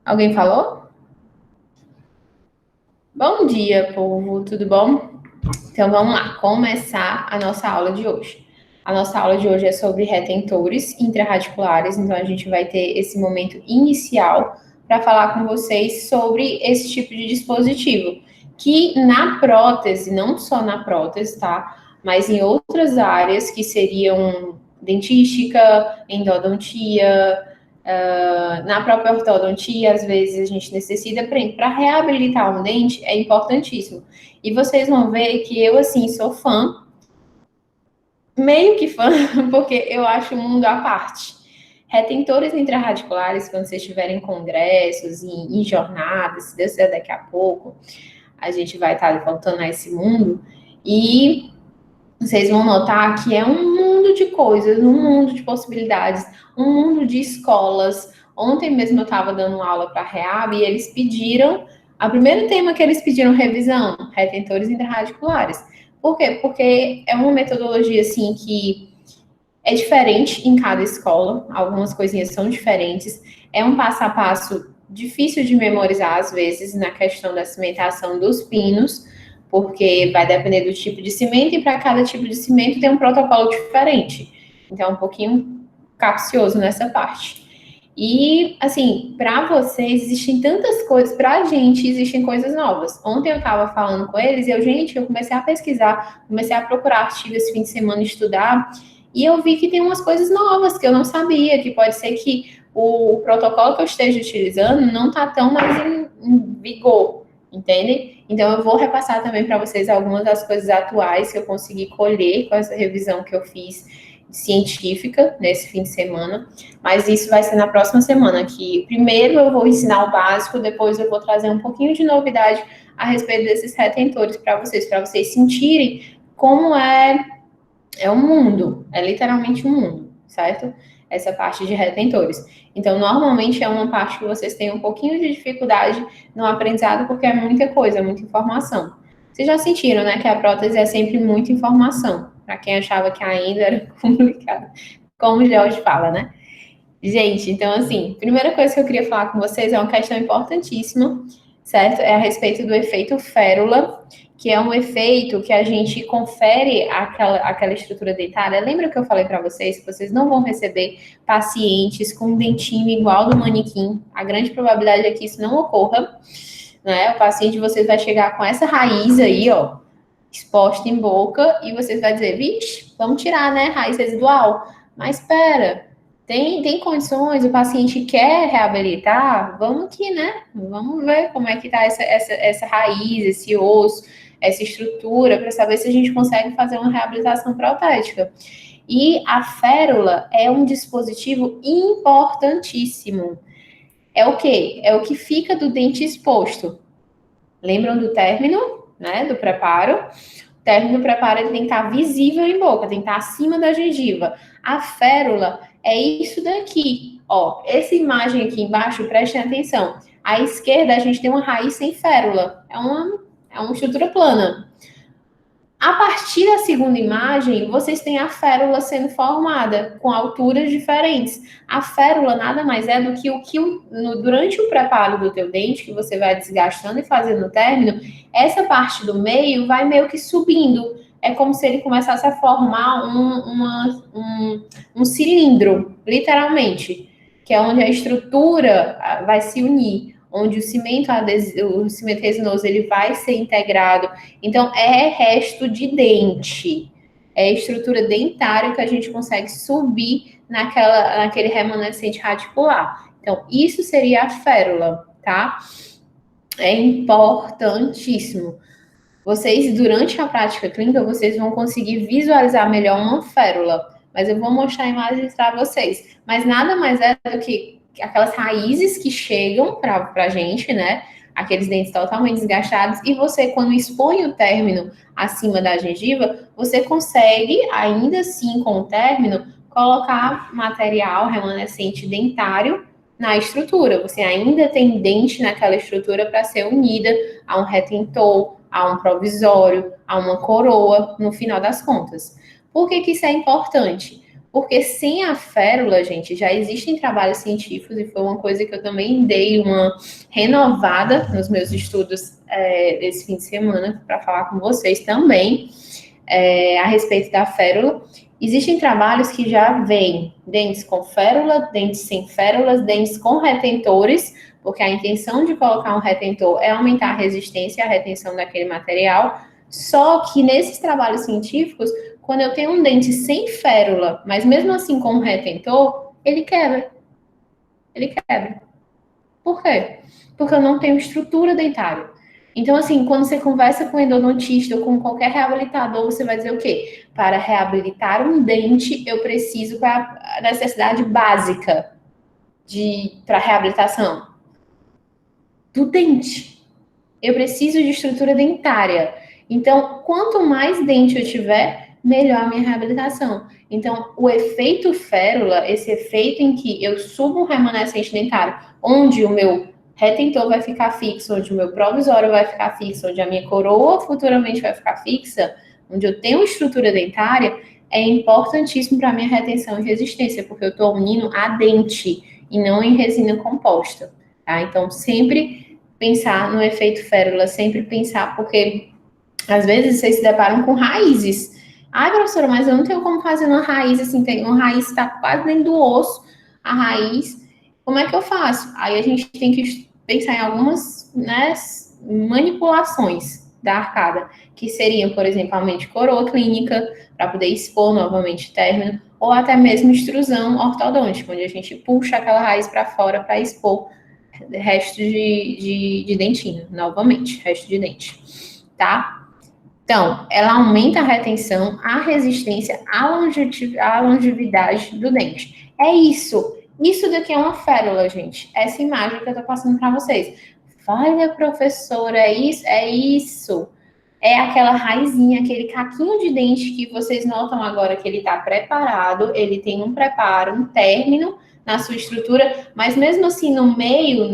Alguém falou? Bom dia, povo, tudo bom? Então vamos lá, começar a nossa aula de hoje. A nossa aula de hoje é sobre retentores intrarradiculares, então a gente vai ter esse momento inicial para falar com vocês sobre esse tipo de dispositivo, que na prótese, não só na prótese, tá? Mas em outras áreas que seriam dentística, endodontia, na própria ortodontia, às vezes a gente necessita, para reabilitar um dente, é importantíssimo. E vocês vão ver que eu, assim, sou fã, meio que fã, porque eu acho um mundo à parte. Retentores intrarradiculares, quando vocês tiverem congressos, em jornadas, se Deus quiser daqui a pouco, a gente vai estar voltando a esse mundo, e vocês vão notar que é um mundo de coisas, um mundo de possibilidades, um mundo de escolas. Ontem mesmo eu estava dando aula para a REAB e eles pediram, o primeiro tema que eles pediram revisão, retentores intrarradiculares. Por quê? Porque é uma metodologia assim que é diferente em cada escola, algumas coisinhas são diferentes, é um passo a passo difícil de memorizar às vezes na questão da cimentação dos pinos, porque vai depender do tipo de cimento e para cada tipo de cimento tem um protocolo diferente. Então é um pouquinho capcioso nessa parte. E, assim, para vocês existem tantas coisas, para a gente existem coisas novas. Ontem eu estava falando com eles e eu comecei a pesquisar, comecei a procurar artigos esse fim de semana, estudar, e eu vi que tem umas coisas novas que eu não sabia, que pode ser que o protocolo que eu esteja utilizando não está tão mais em vigor, entende? Então eu vou repassar também para vocês algumas das coisas atuais que eu consegui colher com essa revisão que eu fiz científica nesse fim de semana, mas isso vai ser na próxima semana, que primeiro eu vou ensinar o básico, depois eu vou trazer um pouquinho de novidade a respeito desses retentores para vocês sentirem como é um mundo, é literalmente um mundo, certo? Essa parte de retentores. Então, normalmente é uma parte que vocês têm um pouquinho de dificuldade no aprendizado, porque é muita coisa, é muita informação. Vocês já sentiram, né, que a prótese é sempre muita informação, para quem achava que ainda era complicado, como o George fala, né? Gente, então, assim, primeira coisa que eu queria falar com vocês é uma questão importantíssima, certo? É a respeito do efeito férula, que é um efeito que a gente confere aquela estrutura dentária. Lembra que eu falei para vocês que vocês não vão receber pacientes com um dentinho igual do manequim? A grande probabilidade é que isso não ocorra, né? O paciente de vocês vai chegar com essa raiz aí, ó, exposta em boca, e vocês vai dizer, vixe, vamos tirar, né, raiz residual. Mas espera, tem condições, o paciente quer reabilitar, vamos aqui, né? Vamos ver como é que tá essa raiz, esse osso, essa estrutura, para saber se a gente consegue fazer uma reabilitação protética. E a férula é um dispositivo importantíssimo. É o quê? É o que fica do dente exposto. Lembram do término, né, do preparo? O término do preparo ele tem que estar visível em boca, tem que estar acima da gengiva. A férula é isso daqui, ó. Essa imagem aqui embaixo, prestem atenção. À esquerda a gente tem uma raiz sem férula, é uma estrutura plana. A partir da segunda imagem, vocês têm a férula sendo formada com alturas diferentes. A férula nada mais é do que durante o preparo do teu dente, que você vai desgastando e fazendo o término, essa parte do meio vai meio que subindo. É como se ele começasse a formar um cilindro, literalmente, que é onde a estrutura vai se unir, onde o cimento resinoso ele vai ser integrado. Então, é resto de dente. É estrutura dentária que a gente consegue subir naquele remanescente radicular. Então, isso seria a férula, tá? É importantíssimo. Vocês, durante a prática clínica, vocês vão conseguir visualizar melhor uma férula. Mas eu vou mostrar imagens para vocês. Mas nada mais é do que aquelas raízes que chegam para a gente, né? Aqueles dentes totalmente desgastados. E você, quando expõe o término acima da gengiva, você consegue, ainda assim, com o término, colocar material remanescente dentário na estrutura. Você ainda tem dente naquela estrutura para ser unida a um retentor, a um provisório, a uma coroa, no final das contas. Por que isso é importante? Porque sem a férula, gente, já existem trabalhos científicos, e foi uma coisa que eu também dei uma renovada nos meus estudos desse fim de semana, para falar com vocês também, a respeito da férula. Existem trabalhos que já veem dentes com férula, dentes sem férulas, dentes com retentores, porque a intenção de colocar um retentor é aumentar a resistência e a retenção daquele material. Só que nesses trabalhos científicos, quando eu tenho um dente sem férula, mas mesmo assim com um retentor, ele quebra. Ele quebra. Por quê? Porque eu não tenho estrutura dentária. Então, assim, quando você conversa com endodontista ou com qualquer reabilitador, você vai dizer o quê? Para reabilitar um dente, eu preciso para a necessidade básica para reabilitação do dente. Eu preciso de estrutura dentária. Então, quanto mais dente eu tiver, melhor a minha reabilitação. Então, o efeito férula, esse efeito em que eu subo um remanescente dentário, onde o meu retentor vai ficar fixo, onde o meu provisório vai ficar fixo, onde a minha coroa futuramente vai ficar fixa, onde eu tenho estrutura dentária, é importantíssimo para a minha retenção e resistência, porque eu estou unindo a dente e não em resina composta. Tá? Então, sempre pensar no efeito férula, sempre pensar, porque às vezes vocês se deparam com raízes. Ai, professora, mas eu não tenho como fazer uma raiz assim, tem uma raiz que está quase dentro do osso, a raiz. Como é que eu faço? Aí a gente tem que pensar em algumas, né, manipulações da arcada, que seriam, por exemplo, a mente coroa clínica, para poder expor novamente término, ou até mesmo extrusão ortodôntica, onde a gente puxa aquela raiz para fora para expor resto de dentina, novamente, resto de dente, tá? Então, ela aumenta a retenção, a resistência, a longevidade do dente. É isso. Isso daqui é uma férula, gente. Essa imagem que eu tô passando para vocês. Olha, professora, é isso? É isso. É aquela raizinha, aquele caquinho de dente que vocês notam agora que ele está preparado, ele tem um preparo, um término na sua estrutura, mas mesmo assim no meio,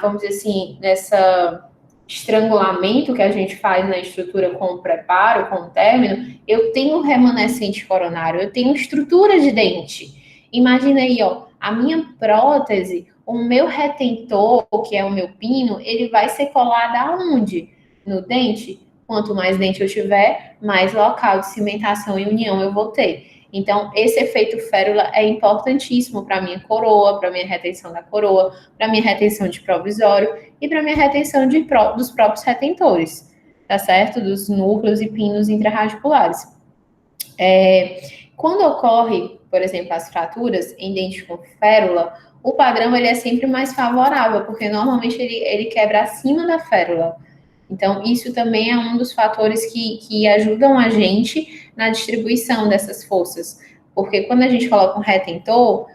vamos dizer assim, nessa estrangulamento que a gente faz na estrutura com o preparo, com o término, eu tenho remanescente coronário, eu tenho estrutura de dente. Imagina aí, ó, a minha prótese, o meu retentor, que é o meu pino, ele vai ser colado aonde? No dente. Quanto mais dente eu tiver, mais local de cimentação e união eu vou ter. Então, esse efeito férula é importantíssimo para a minha coroa, para a minha retenção da coroa, para a minha retenção de provisório e para a minha retenção dos próprios retentores, tá certo? Dos núcleos e pinos intrarradiculares. Quando ocorre, por exemplo, as fraturas em dente com férula, o padrão ele é sempre mais favorável, porque normalmente ele quebra acima da férula. Então, isso também é um dos fatores que ajudam a gente na distribuição dessas forças. Porque quando a gente coloca um retentor,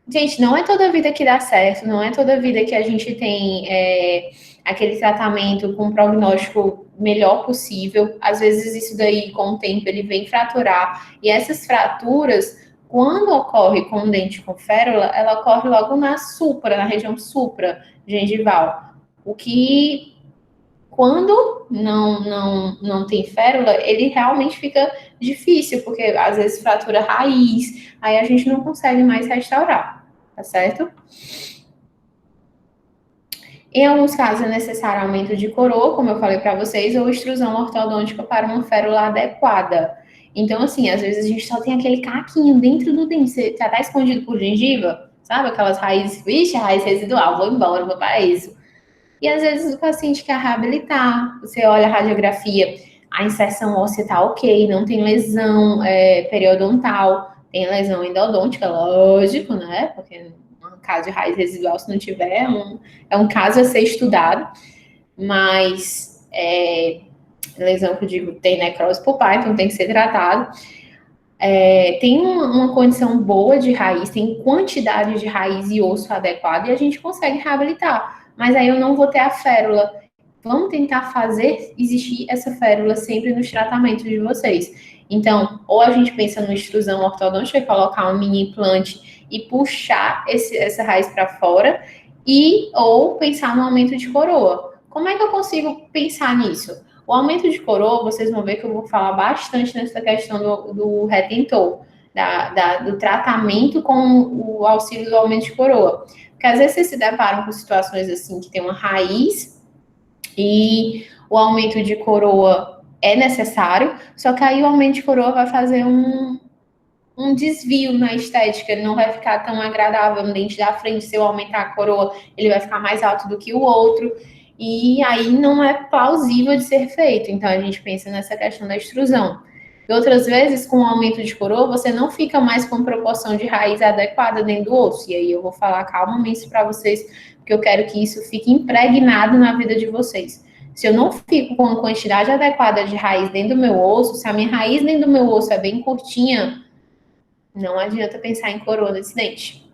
gente, não é toda vida que dá certo, não é toda vida que a gente tem aquele tratamento com o prognóstico melhor possível. Às vezes, isso daí, com o tempo, ele vem fraturar. E essas fraturas, quando ocorre com o dente com férula, ela ocorre logo na região supra gengival. O que quando não tem férula, ele realmente fica difícil, porque às vezes fratura raiz, aí a gente não consegue mais restaurar, tá certo? Em alguns casos é necessário aumento de coroa, como eu falei para vocês, ou extrusão ortodôntica para uma férula adequada. Então, assim, às vezes a gente só tem aquele caquinho dentro do dente, você já tá escondido por gengiva, sabe? Aquelas raízes, vixe, raiz residual, vou embora, vou para isso. E às vezes o paciente quer reabilitar, você olha a radiografia, a inserção óssea tá ok, não tem lesão periodontal, tem lesão endodôntica, lógico, né? Porque um caso de raiz residual, se não tiver, é um caso a ser estudado, mas lesão que eu digo tem necrose pulpar, então tem que ser tratado. Tem uma condição boa de raiz, tem quantidade de raiz e osso adequado e a gente consegue reabilitar. Mas aí eu não vou ter a férula. Vamos tentar fazer existir essa férula sempre nos tratamentos de vocês. Então, ou a gente pensa no extrusão ortodôntica, colocar um mini implante e puxar essa raiz para fora, ou pensar no aumento de coroa. Como é que eu consigo pensar nisso? O aumento de coroa, vocês vão ver que eu vou falar bastante nessa questão do retentor. do tratamento com o auxílio do aumento de coroa. Porque às vezes vocês se deparam com situações assim que tem uma raiz e o aumento de coroa é necessário, só que aí o aumento de coroa vai fazer um desvio na estética, ele não vai ficar tão agradável no dente da frente. Se eu aumentar a coroa, ele vai ficar mais alto do que o outro, e aí não é plausível de ser feito. Então a gente pensa nessa questão da extrusão. E outras vezes, com o aumento de coroa, você não fica mais com proporção de raiz adequada dentro do osso. E aí eu vou falar calmamente para vocês, porque eu quero que isso fique impregnado na vida de vocês. Se eu não fico com a quantidade adequada de raiz dentro do meu osso, se a minha raiz dentro do meu osso é bem curtinha, não adianta pensar em coroa nesse dente.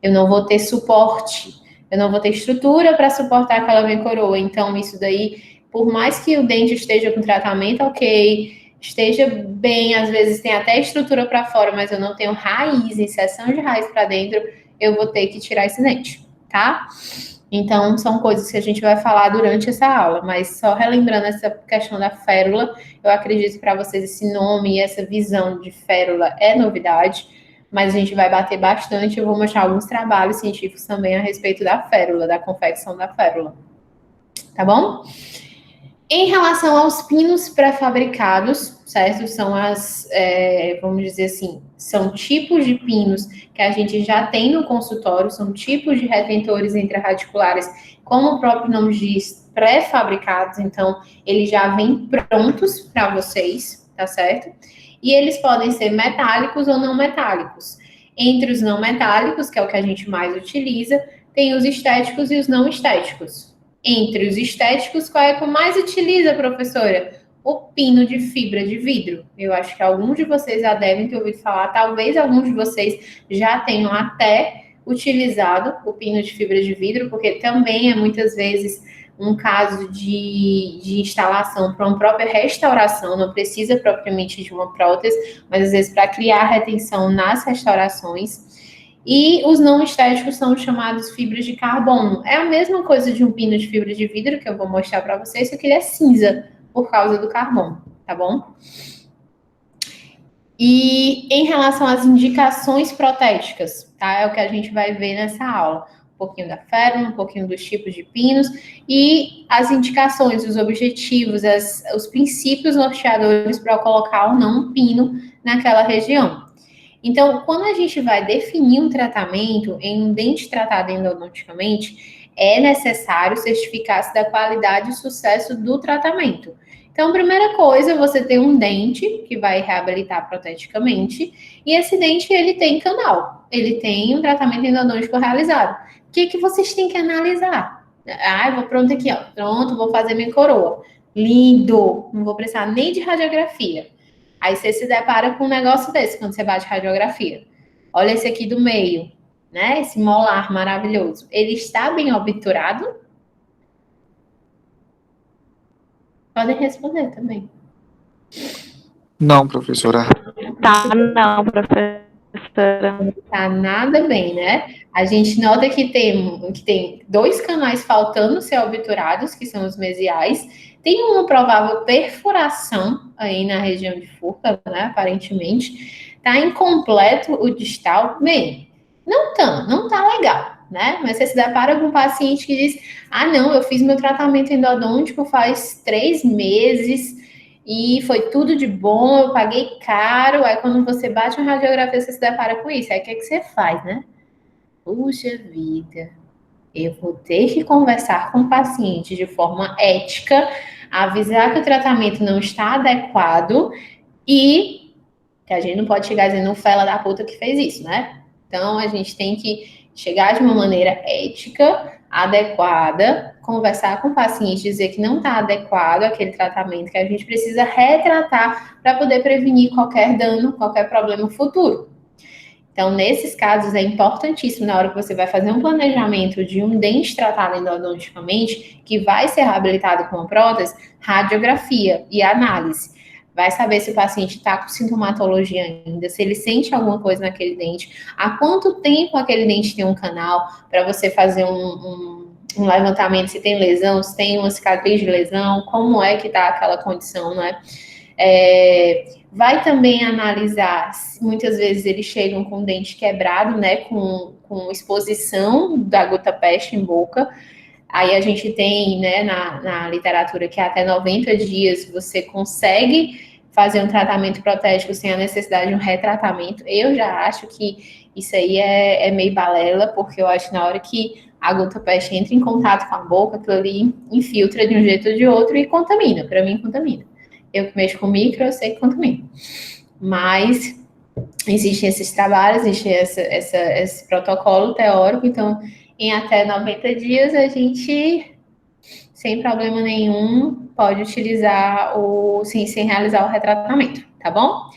Eu não vou ter suporte, eu não vou ter estrutura para suportar aquela minha coroa. Então, isso daí, por mais que o dente esteja com tratamento ok, esteja bem, às vezes tem até estrutura para fora, mas eu não tenho raiz, inserção de raiz para dentro, eu vou ter que tirar esse dente, tá? Então, são coisas que a gente vai falar durante essa aula, mas só relembrando essa questão da férula, eu acredito que para vocês esse nome e essa visão de férula é novidade, mas a gente vai bater bastante. Eu vou mostrar alguns trabalhos científicos também a respeito da férula, da confecção da férula, tá bom? Em relação aos pinos pré-fabricados, certo? São vamos dizer assim, são tipos de pinos que a gente já tem no consultório, são tipos de retentores intrarradiculares, como o próprio nome diz, pré-fabricados, então eles já vêm prontos para vocês, tá certo? E eles podem ser metálicos ou não metálicos. Entre os não metálicos, que é o que a gente mais utiliza, tem os estéticos e os não estéticos. Entre os estéticos, qual é que mais utiliza, professora? O pino de fibra de vidro. Eu acho que alguns de vocês já devem ter ouvido falar, talvez alguns de vocês já tenham até utilizado o pino de fibra de vidro, porque também é muitas vezes um caso de instalação para uma própria restauração, não precisa propriamente de uma prótese, mas às vezes para criar retenção nas restaurações. E os não estéticos são chamados fibras de carbono. É a mesma coisa de um pino de fibra de vidro, que eu vou mostrar para vocês, só que ele é cinza, por causa do carbono, tá bom? E em relação às indicações protéticas, tá? É o que a gente vai ver nessa aula. Um pouquinho da férula, um pouquinho dos tipos de pinos e as indicações, os objetivos, os princípios norteadores para colocar ou não um pino naquela região. Então, quando a gente vai definir um tratamento em um dente tratado endodonticamente, é necessário certificar-se da qualidade e sucesso do tratamento. Então, primeira coisa, você tem um dente que vai reabilitar proteticamente, e esse dente, ele tem canal, ele tem um tratamento endodôntico realizado. O que vocês têm que analisar? Ah, eu vou pronto aqui, ó, pronto, vou fazer minha coroa. Lindo, não vou precisar nem de radiografia. Aí você se depara com um negócio desse quando você bate radiografia. Olha esse aqui do meio, né? Esse molar maravilhoso. Ele está bem obturado? Podem responder também. Não, professora. Tá, não, professora. Não tá nada bem, né? A gente nota que tem 2 canais faltando ser obturados, que são os mesiais. Tem uma provável perfuração aí na região de Furca, né? Aparentemente. Tá incompleto o distal. Bem, não tá legal, né? Mas você se depara com um paciente que diz: ah, não, eu fiz meu tratamento endodôntico faz 3 meses e foi tudo de bom, eu paguei caro. Aí quando você bate uma radiografia, você se depara com isso. Aí o que você faz, né? Puxa vida, eu vou ter que conversar com o paciente de forma ética, avisar que o tratamento não está adequado e que a gente não pode chegar dizendo um fela da puta que fez isso, né? Então a gente tem que chegar de uma maneira ética, adequada, conversar com o paciente, dizer que não está adequado aquele tratamento, que a gente precisa retratar para poder prevenir qualquer dano, qualquer problema futuro. Então, nesses casos, é importantíssimo, na hora que você vai fazer um planejamento de um dente tratado endodonticamente, que vai ser reabilitado com uma prótese, radiografia e análise. Vai saber se o paciente está com sintomatologia ainda, se ele sente alguma coisa naquele dente, há quanto tempo aquele dente tem um canal, para você fazer um levantamento, se tem lesão, se tem uma cicatriz de lesão, como é que está aquela condição, né? Vai também analisar, muitas vezes eles chegam com o dente quebrado, né, com exposição da gota-peste em boca. Aí a gente tem, né, na literatura que até 90 dias você consegue fazer um tratamento protético sem a necessidade de um retratamento. Eu já acho que isso aí é meio balela, porque eu acho que na hora que a gota-peste entra em contato com a boca, aquilo ali infiltra de um jeito ou de outro e contamina. Para mim, contamina. Eu que mexo com micro, eu sei que contamina. Mas existem esses trabalhos, existe esse protocolo teórico, então em até 90 dias a gente, sem problema nenhum, pode utilizar sem realizar o retratamento, tá bom?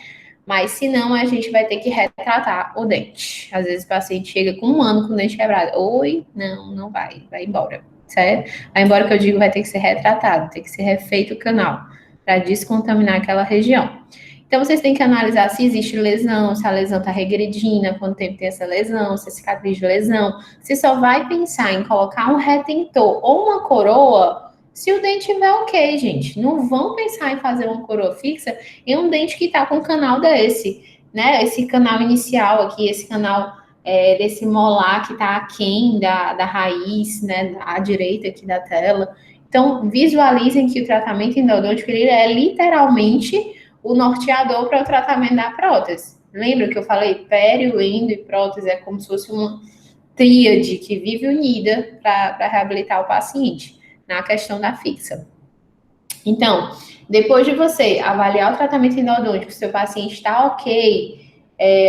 Mas se não, a gente vai ter que retratar o dente. Às vezes o paciente chega com 1 ano com o dente quebrado. Oi, não vai embora, certo? Vai embora que eu digo vai ter que ser retratado, tem que ser refeito o canal para descontaminar aquela região. Então, vocês têm que analisar se existe lesão, se a lesão está regredindo, quanto tempo tem essa lesão, se é cicatriz de lesão. Você só vai pensar em colocar um retentor ou uma coroa se o dente estiver ok, gente. Não vão pensar em fazer uma coroa fixa em um dente que está com um canal desse, né? Esse canal inicial aqui, esse canal desse molar que está aquém da raiz, né? À direita aqui da tela. Então, visualizem que o tratamento endodôntico ele é literalmente o norteador para o tratamento da prótese. Lembra que eu falei pério, endo e prótese é como se fosse uma tríade que vive unida para reabilitar o paciente na questão da fixa. Então, depois de você avaliar o tratamento endodôntico, seu paciente está ok,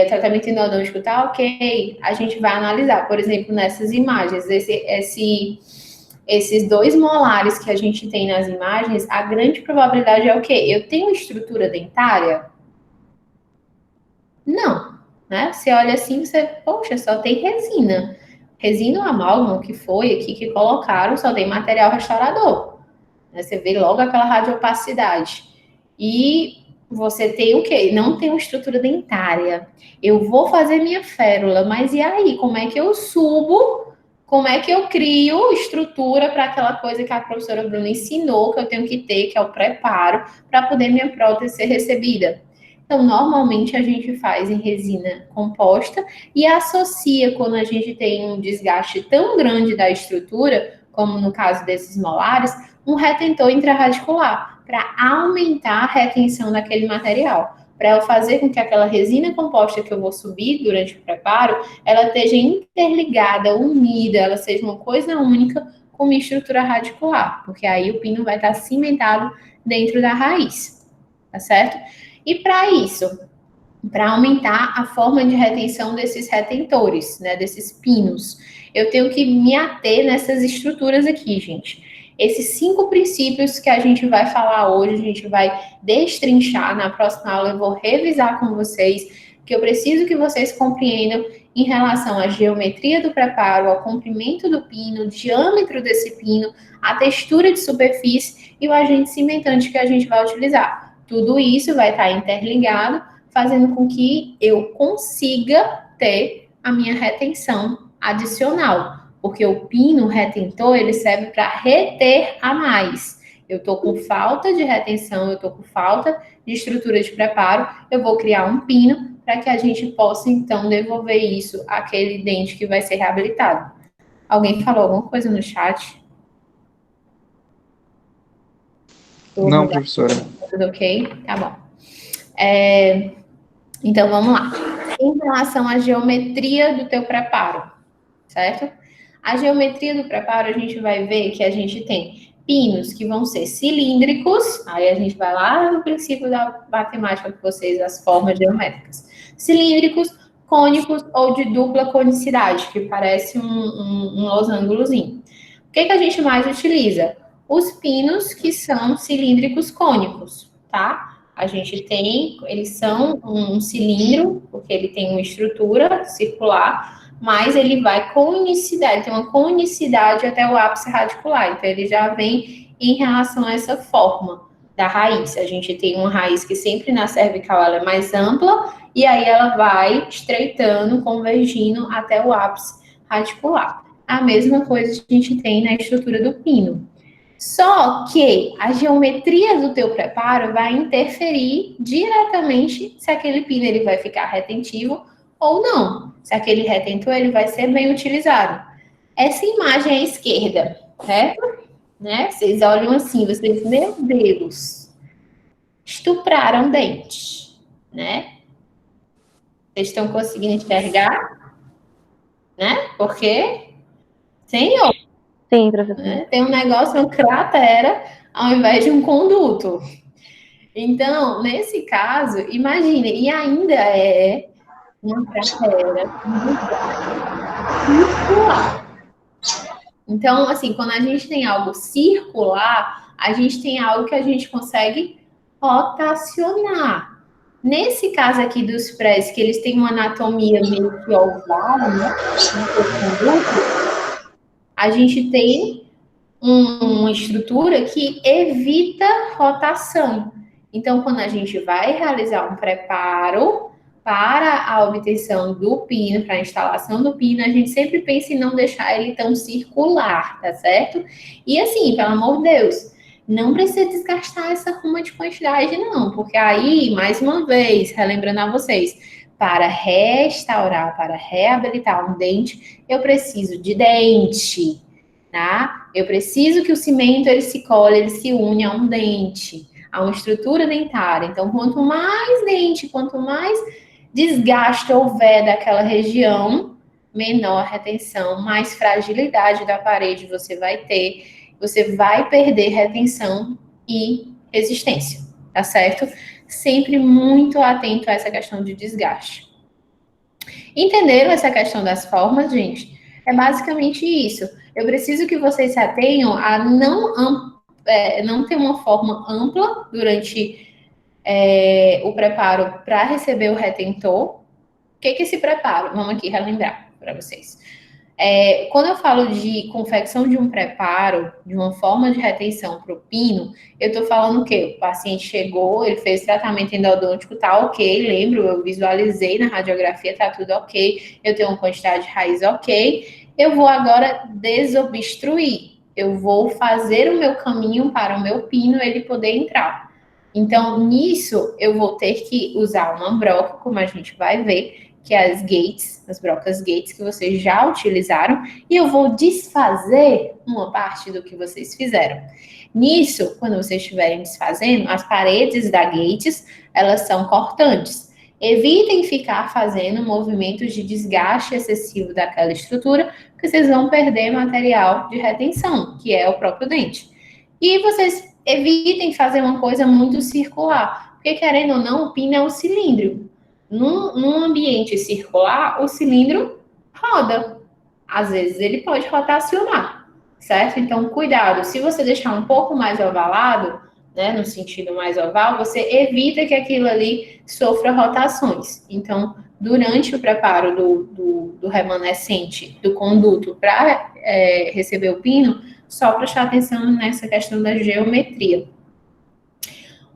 o tratamento endodôntico está ok, a gente vai analisar, por exemplo, nessas imagens, esses 2 molares que a gente tem nas imagens, a grande probabilidade é o quê? Eu tenho estrutura dentária? Não, né? Você olha assim, poxa, só tem resina. Resina ou amálgama que foi aqui que colocaram, só tem material restaurador. Né? Você vê logo aquela radiopacidade. E você tem o quê? Não tem uma estrutura dentária. Eu vou fazer minha férula, mas e aí? Como é que eu subo? Como é que eu crio estrutura para aquela coisa que a professora Bruna ensinou que eu tenho que ter, que é o preparo, para poder minha prótese ser recebida? Então, normalmente a gente faz em resina composta e associa quando a gente tem um desgaste tão grande da estrutura, como no caso desses molares, um retentor intrarradicular, para aumentar a retenção daquele material, para eu fazer com que aquela resina composta que eu vou subir durante o preparo, ela esteja interligada, unida, ela seja uma coisa única com uma estrutura radicular, porque aí o pino vai estar cimentado dentro da raiz, tá certo? E para isso, para aumentar a forma de retenção desses retentores, né, desses pinos, eu tenho que me ater nessas estruturas aqui, gente. Esses 5 princípios que a gente vai falar hoje, a gente vai destrinchar. Na próxima aula eu vou revisar com vocês, que eu preciso que vocês compreendam em relação à geometria do preparo, ao comprimento do pino, o diâmetro desse pino, a textura de superfície e o agente cimentante que a gente vai utilizar. Tudo isso vai estar interligado, fazendo com que eu consiga ter a minha retenção adicional. Porque o pino retentor, ele serve para reter a mais. Eu estou com falta de retenção, eu estou com falta de estrutura de preparo, eu vou criar um pino para que a gente possa, então, devolver isso àquele dente que vai ser reabilitado. Alguém falou alguma coisa no chat? Não, professora. Tudo ok? Tá bom. Então, vamos lá. Em relação à geometria do teu preparo, certo? A geometria do preparo, a gente vai ver que a gente tem pinos que vão ser cilíndricos, aí a gente vai lá no princípio da matemática com vocês, as formas geométricas. Cilíndricos, cônicos ou de dupla conicidade, que parece um losangozinho. O que a gente mais utiliza? Os pinos que são cilíndricos cônicos, tá? A gente tem, eles são um cilindro, porque ele tem uma estrutura circular, mas ele vai conicidade, tem uma conicidade até o ápice radicular, então ele já vem em relação a essa forma da raiz. A gente tem uma raiz que sempre na cervical ela é mais ampla, e aí ela vai estreitando, convergindo até o ápice radicular. A mesma coisa a gente tem na estrutura do pino. Só que a geometria do teu preparo vai interferir diretamente se aquele pino ele vai ficar retentivo ou não. Se aquele retentor ele vai ser bem utilizado. Essa imagem à esquerda, certo? Né? Vocês olham assim, vocês, meu Deus, estupraram dente, né? Vocês estão conseguindo enxergar, né? Porque, senhor, Sim, professor. né? Tem um negócio, um cratera, ao invés de um conduto. Então, nesse caso, imagine, e ainda é uma cratera circular. Então, assim, quando a gente tem algo circular, a gente tem algo que a gente consegue rotacionar. Nesse caso aqui dos prés, que eles têm uma anatomia meio que oval, né? A gente tem uma estrutura que evita rotação. Então, quando a gente vai realizar um preparo para a obtenção do pino, para a instalação do pino, a gente sempre pensa em não deixar ele tão circular, tá certo? E assim, pelo amor de Deus, não precisa desgastar essa ruma de quantidade, não, porque aí, mais uma vez, relembrando a vocês, para restaurar, para reabilitar um dente, eu preciso de dente, tá? Eu preciso que o cimento ele se cole, ele se une a um dente, a uma estrutura dentária. Então, quanto mais dente, quanto mais desgaste houver daquela região, menor a retenção, mais fragilidade da parede você vai ter, você vai perder retenção e resistência, tá certo? Sempre muito atento a essa questão de desgaste. Entenderam essa questão das formas, gente? É basicamente isso. Eu preciso que vocês se atenham a não ter uma forma ampla durante o preparo para receber o retentor. O que é esse preparo? Vamos aqui relembrar para vocês. Quando eu falo de confecção de um preparo, de uma forma de retenção para o pino, eu estou falando o quê? O paciente chegou, ele fez tratamento endodôntico, tá ok, lembro, eu visualizei na radiografia, tá tudo ok, eu tenho uma quantidade de raiz ok, eu vou agora desobstruir, eu vou fazer o meu caminho para o meu pino, ele poder entrar. Então, nisso, eu vou ter que usar uma broca, como a gente vai ver, que é as gates, as brocas gates que vocês já utilizaram, e eu vou desfazer uma parte do que vocês fizeram. Nisso, quando vocês estiverem desfazendo, as paredes da gates, elas são cortantes. Evitem ficar fazendo movimentos de desgaste excessivo daquela estrutura, porque vocês vão perder material de retenção, que é o próprio dente. E vocês evitem fazer uma coisa muito circular, porque querendo ou não, o pino é um cilindro. Num ambiente circular, o cilindro roda. Às vezes ele pode rotacionar, certo? Então, cuidado. Se você deixar um pouco mais ovalado, né, no sentido mais oval, você evita que aquilo ali sofra rotações. Então, durante o preparo do remanescente, do conduto para receber o pino, só prestar atenção nessa questão da geometria.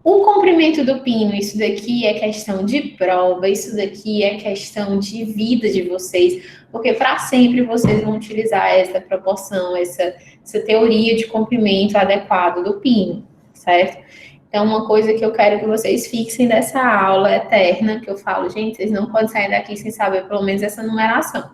O comprimento do pino, isso daqui é questão de prova, isso daqui é questão de vida de vocês, porque para sempre vocês vão utilizar essa proporção, essa teoria de comprimento adequado do pino, certo? Então, uma coisa que eu quero que vocês fixem dessa aula eterna, que eu falo, gente, vocês não podem sair daqui sem saber pelo menos essa numeração.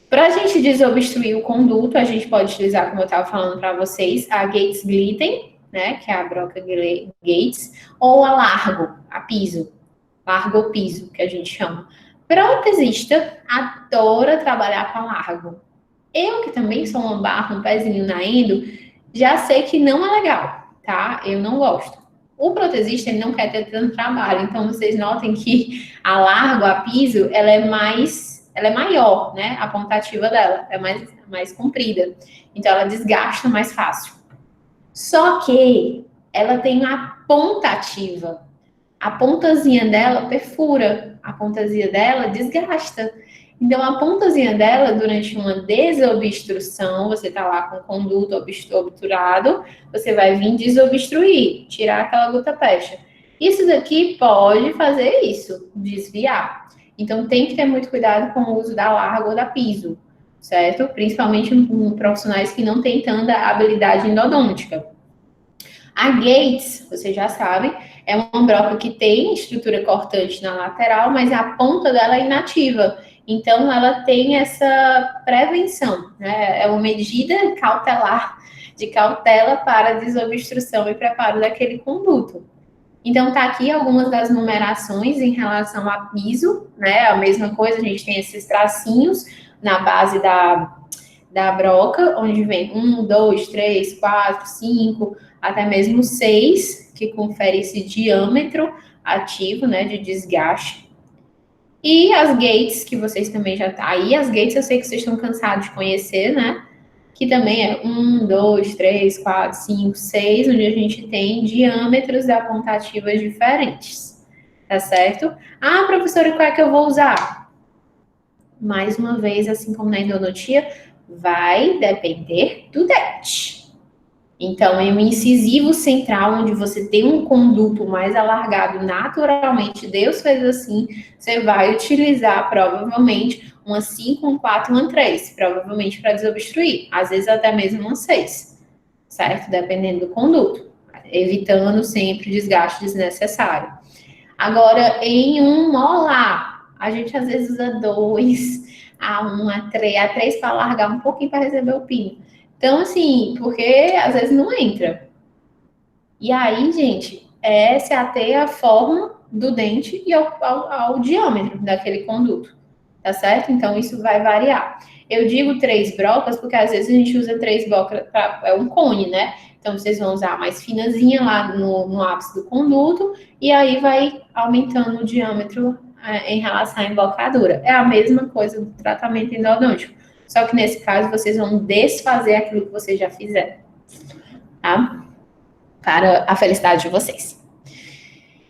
Para a gente desobstruir o conduto, a gente pode utilizar, como eu estava falando para vocês, a Gates Glitten, né, que é a broca Gates, ou a largo, a piso, largo piso, que a gente chama. Protesista adora trabalhar com a largo. Eu, que também sou uma barra, um pezinho na endo, já sei que não é legal, tá? Eu não gosto. O protesista, ele não quer ter tanto trabalho, então vocês notem que a largo, a piso, ela é maior, né? A pontativa dela é mais comprida. Então, ela desgasta mais fácil. Só que ela tem a pontativa. A pontazinha dela perfura, a pontazinha dela desgasta. Então, a pontazinha dela, durante uma desobstrução, você tá lá com o conduto obturado, você vai vir desobstruir, tirar aquela gota pecha. Isso daqui pode fazer isso, desviar. Então, tem que ter muito cuidado com o uso da larga ou da piso. certo? Principalmente em profissionais que não têm tanta habilidade endodôntica. A Gates, vocês já sabem, é uma broca que tem estrutura cortante na lateral, mas a ponta dela é inativa. Então, ela tem essa prevenção, né? É uma medida cautelar, de cautela para desobstrução e preparo daquele conduto. Então, tá aqui algumas das numerações em relação a piso, né? A mesma coisa, a gente tem esses tracinhos na base da broca, onde vem 1, 2, 3, 4, 5, até mesmo 6, que confere esse diâmetro ativo, né, de desgaste. E as gates, que vocês também já tá aí, as gates eu sei que vocês estão cansados de conhecer, né? Que também é 1, 2, 3, 4, 5, 6, onde a gente tem diâmetros apontativas diferentes, tá certo? Ah, professora, qual é que eu vou usar? Mais uma vez, assim como na endodontia, vai depender do dente. Então, em um incisivo central, onde você tem um conduto mais alargado naturalmente, Deus fez assim, você vai utilizar provavelmente uma 5, um 4, uma 3, provavelmente para desobstruir, às vezes até mesmo uma 6, certo? Dependendo do conduto, evitando sempre desgaste desnecessário. Agora, em um molar, a gente às vezes usa 2, A1, A3 para alargar um pouquinho para receber o pino. Então, assim, porque às vezes não entra. E aí, gente, é se ater à forma do dente e ao diâmetro daquele conduto, tá certo? Então, isso vai variar. Eu digo 3 brocas porque às vezes a gente usa 3 brocas, é um cone, né? Então, vocês vão usar mais finazinha lá no ápice do conduto e aí vai aumentando o diâmetro em relação à embocadura. É a mesma coisa do tratamento endodôntico. Só que nesse caso, vocês vão desfazer aquilo que vocês já fizeram, tá? Para a felicidade de vocês.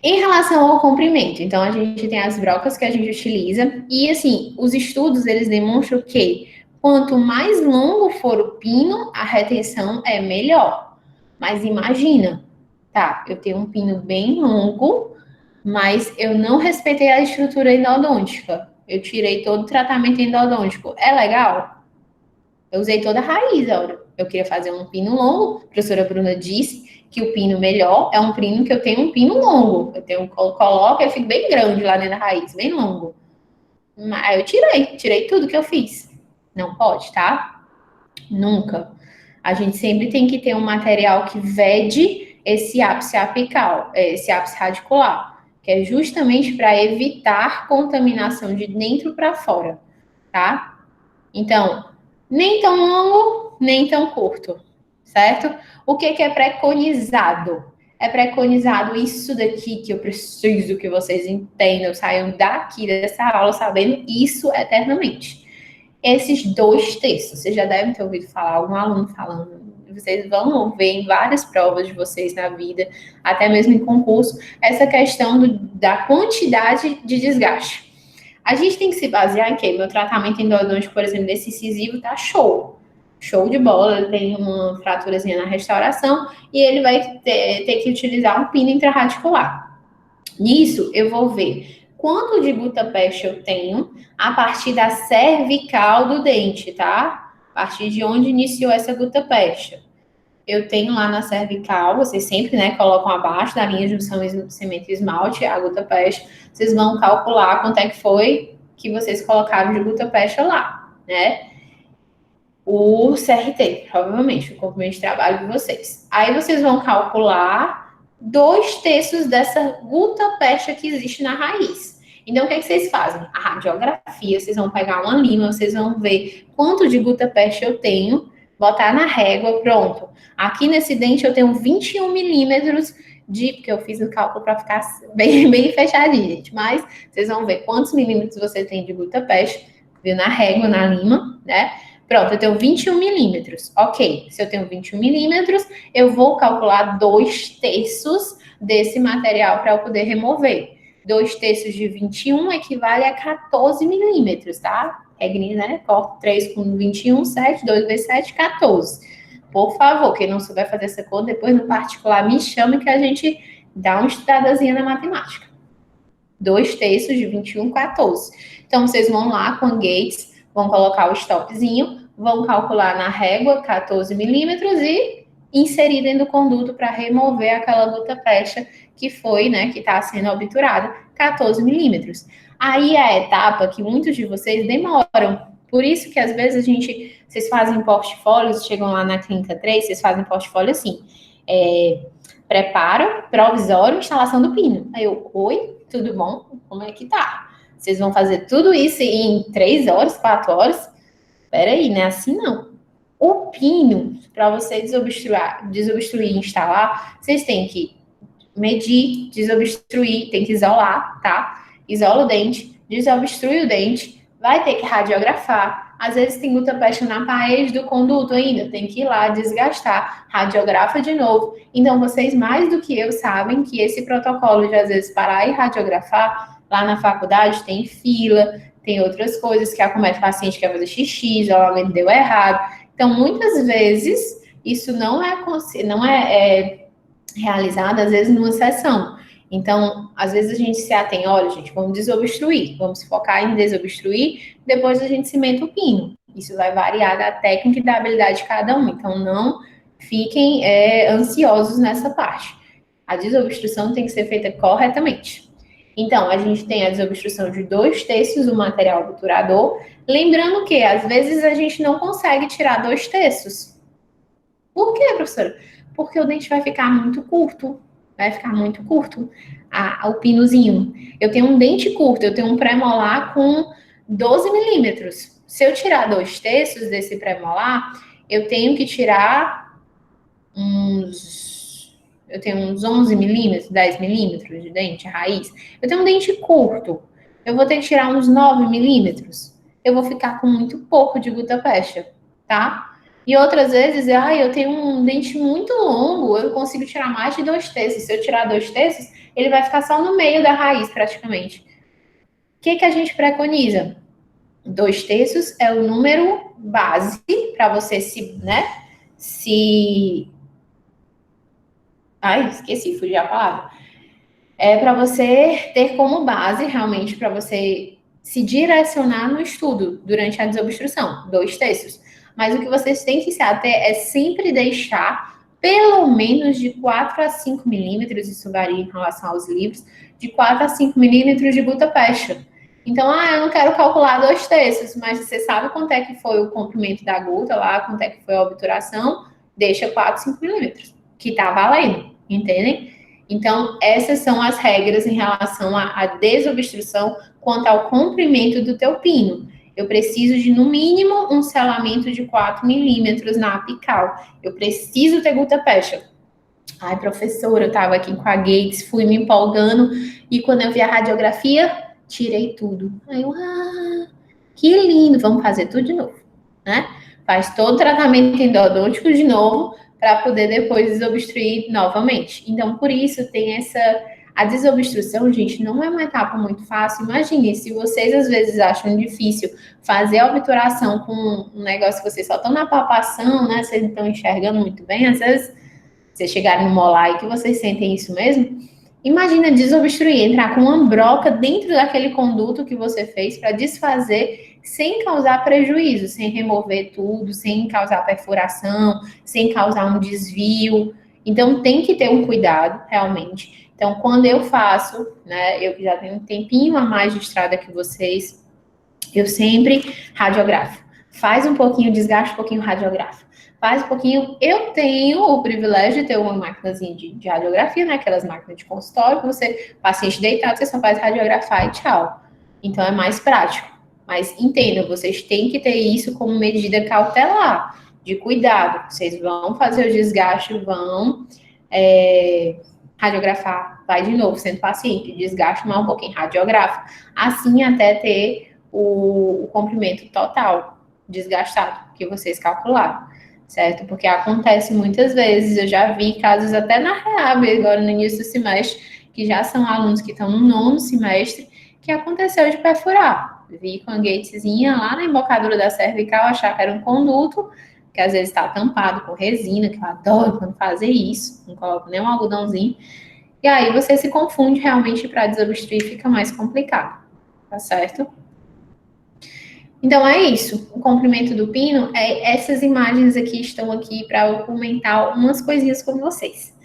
Em relação ao comprimento, então a gente tem as brocas que a gente utiliza e, assim, os estudos, eles demonstram que quanto mais longo for o pino, a retenção é melhor. Mas imagina, tá, eu tenho um pino bem longo, mas eu não respeitei a estrutura endodôntica. Eu tirei todo o tratamento endodôntico. É legal? Eu usei toda a raiz, Aura. Eu queria fazer um pino longo. A professora Bruna disse que o pino melhor é um pino que eu tenho um pino longo. Eu coloco e fico bem grande lá dentro da raiz, bem longo. Aí eu tirei tudo que eu fiz. Não pode, tá? Nunca. A gente sempre tem que ter um material que vede esse ápice apical, esse ápice radicular, que é justamente para evitar contaminação de dentro para fora, tá? Então, nem tão longo, nem tão curto, certo? O que é preconizado? É preconizado isso daqui que eu preciso que vocês entendam, saiam daqui dessa aula sabendo isso eternamente. Esses 2 textos, vocês já devem ter ouvido falar, algum aluno falando, vocês vão ver em várias provas de vocês na vida, até mesmo em concurso, essa questão da quantidade de desgaste. A gente tem que se basear em quê? Meu tratamento endodôntico, por exemplo, desse incisivo tá show. Show de bola, ele tem uma fraturazinha na restauração e ele vai ter que utilizar um pino intrarradicular. Nisso, eu vou ver quanto de gutta-percha eu tenho a partir da cervical do dente, tá? A partir de onde iniciou essa gutta-percha. Eu tenho lá na cervical, vocês sempre, né, colocam abaixo da linha de junção cimento e esmalte, a gutta-percha. Vocês vão calcular quanto é que foi que vocês colocaram de gutta-percha lá, né? O CRT, provavelmente, o comprimento de trabalho de vocês. Aí vocês vão calcular 2/3 dessa gutta-percha que existe na raiz. Então, o que é que vocês fazem? A radiografia, vocês vão pegar uma lima, vocês vão ver quanto de gutta-percha eu tenho, botar na régua, pronto. Aqui nesse dente eu tenho 21 milímetros porque eu fiz o cálculo para ficar bem fechadinho, gente. Mas vocês vão ver quantos milímetros você tem de gutta-percha, viu, na régua, na lima, né? Pronto, eu tenho 21 milímetros. Ok, se eu tenho 21 milímetros, eu vou calcular 2/3 desse material para eu poder remover. 2/3 de 21 equivale a 14 milímetros, tá? Regrinha, né? Corto 3 com 21, 7, 2 vezes 7, 14. Por favor, quem não souber fazer essa conta, depois no particular me chame que a gente dá uma estudadazinha na matemática. 2/3 de 21, 14. Então, vocês vão lá com a Gates, vão colocar o stopzinho, vão calcular na régua 14 milímetros e inserir dentro do conduto para remover aquela gota pecha que foi, né, que está sendo obturada, 14 milímetros. Aí é a etapa que muitos de vocês demoram. Por isso que às vezes vocês fazem portfólios, chegam lá na clínica 3, vocês fazem portfólio assim, preparo provisório, instalação do pino. Aí eu, oi, tudo bom? Como é que tá? Vocês vão fazer tudo isso em 3 horas, 4 horas? Peraí, não é assim não. O pino, para você desobstruir e instalar, vocês têm que medir, desobstruir, tem que isolar, tá? Isola o dente, desobstrui o dente, vai ter que radiografar. Às vezes tem gota pecha na parede do conduto ainda, tem que ir lá desgastar, radiografa de novo. Então, vocês mais do que eu sabem que esse protocolo de, às vezes, parar e radiografar, lá na faculdade tem fila, tem outras coisas que acomete o paciente que quer fazer xixi, isolamento deu errado. Então, muitas vezes, isso não é realizado, às vezes, numa sessão. Então, às vezes a gente se atém, olha, gente, vamos desobstruir, vamos focar em desobstruir, depois a gente cimenta o pino. Isso vai variar da técnica e da habilidade de cada um. Então, não fiquem ansiosos nessa parte. A desobstrução tem que ser feita corretamente. Então, a gente tem a desobstrução de 2/3 do material obturador. Lembrando que, às vezes, a gente não consegue tirar 2/3. Por quê, professora? Porque o dente vai ficar muito curto. Vai ficar muito curto o pinozinho. Eu tenho um dente curto, eu tenho um premolar com 12 milímetros. Se eu tirar 2/3 desse premolar, eu tenho que tirar eu tenho uns 11 milímetros, 10 milímetros de dente raiz. Eu tenho um dente curto. Eu vou ter que tirar uns 9 milímetros. Eu vou ficar com muito pouco de gutta percha, tá? E outras vezes, eu tenho um dente muito longo, eu consigo tirar mais de 2/3. Se eu tirar 2/3, ele vai ficar só no meio da raiz, praticamente. O que a gente preconiza? 2/3 é o número base para você fugi a palavra. É para você ter como base, realmente, para você se direcionar no estudo durante a desobstrução, 2/3. Mas o que vocês têm que se ater é sempre deixar pelo menos de 4 a 5 milímetros, isso varia em relação aos livros, de 4 a 5 milímetros de gutta percha. Então, eu não quero calcular 2/3, mas você sabe quanto é que foi o comprimento da gota lá, quanto é que foi a obturação, deixa 4, 5 milímetros, que tá valendo, entendem? Então, essas são as regras em relação à desobstrução quanto ao comprimento do teu pino. Eu preciso de, no mínimo, um selamento de 4 milímetros na apical. Eu preciso ter gutta percha. Ai, professora, eu tava aqui com a Gates, fui me empolgando, e quando eu vi a radiografia, tirei tudo. Aí eu, que lindo, vamos fazer tudo de novo, né? Faz todo o tratamento endodôntico de novo, para poder depois desobstruir novamente. Então, por isso, tem a desobstrução, gente, não é uma etapa muito fácil. Imagine, se vocês às vezes acham difícil fazer a obturação com um negócio que vocês só estão na palpação, né? Vocês não estão enxergando muito bem, às vezes vocês chegarem no molar e que vocês sentem isso mesmo. Imagina desobstruir, entrar com uma broca dentro daquele conduto que você fez para desfazer sem causar prejuízo, sem remover tudo, sem causar perfuração, sem causar um desvio. Então, tem que ter um cuidado, realmente. Então, quando eu faço, né, eu já tenho um tempinho a mais de estrada que vocês, eu sempre radiografo. Faz um pouquinho, desgaste um pouquinho, radiografo. Faz um pouquinho. Eu tenho o privilégio de ter uma máquinazinha de radiografia, né? Aquelas máquinas de consultório, que você, paciente deitado, você só faz radiografar e tchau. Então, é mais prático. Mas entendam, vocês têm que ter isso como medida cautelar, de cuidado. Vocês vão fazer o desgaste, vão radiografar, vai de novo, sendo paciente, desgaste mais um pouquinho, radiografa. Assim, até ter o comprimento total desgastado que vocês calcularam, certo? Porque acontece muitas vezes, eu já vi casos até na REAB, agora no início do semestre, que já são alunos que estão no 9º semestre, que aconteceu de perfurar. Vi com a gatezinha lá na embocadura da cervical, achar que era um conduto, que às vezes está tampado com resina, que eu adoro quando fazer isso, não coloco nem um algodãozinho. E aí você se confunde realmente, para desobstruir fica mais complicado, tá certo? Então, é isso. O comprimento do pino, essas imagens aqui estão aqui para comentar umas coisinhas com vocês.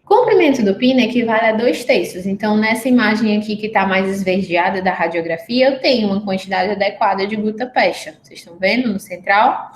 Comprimento do pino equivale a 2/3. Então, nessa imagem aqui que está mais esverdeada da radiografia, eu tenho uma quantidade adequada de gutta-percha. Vocês estão vendo no central?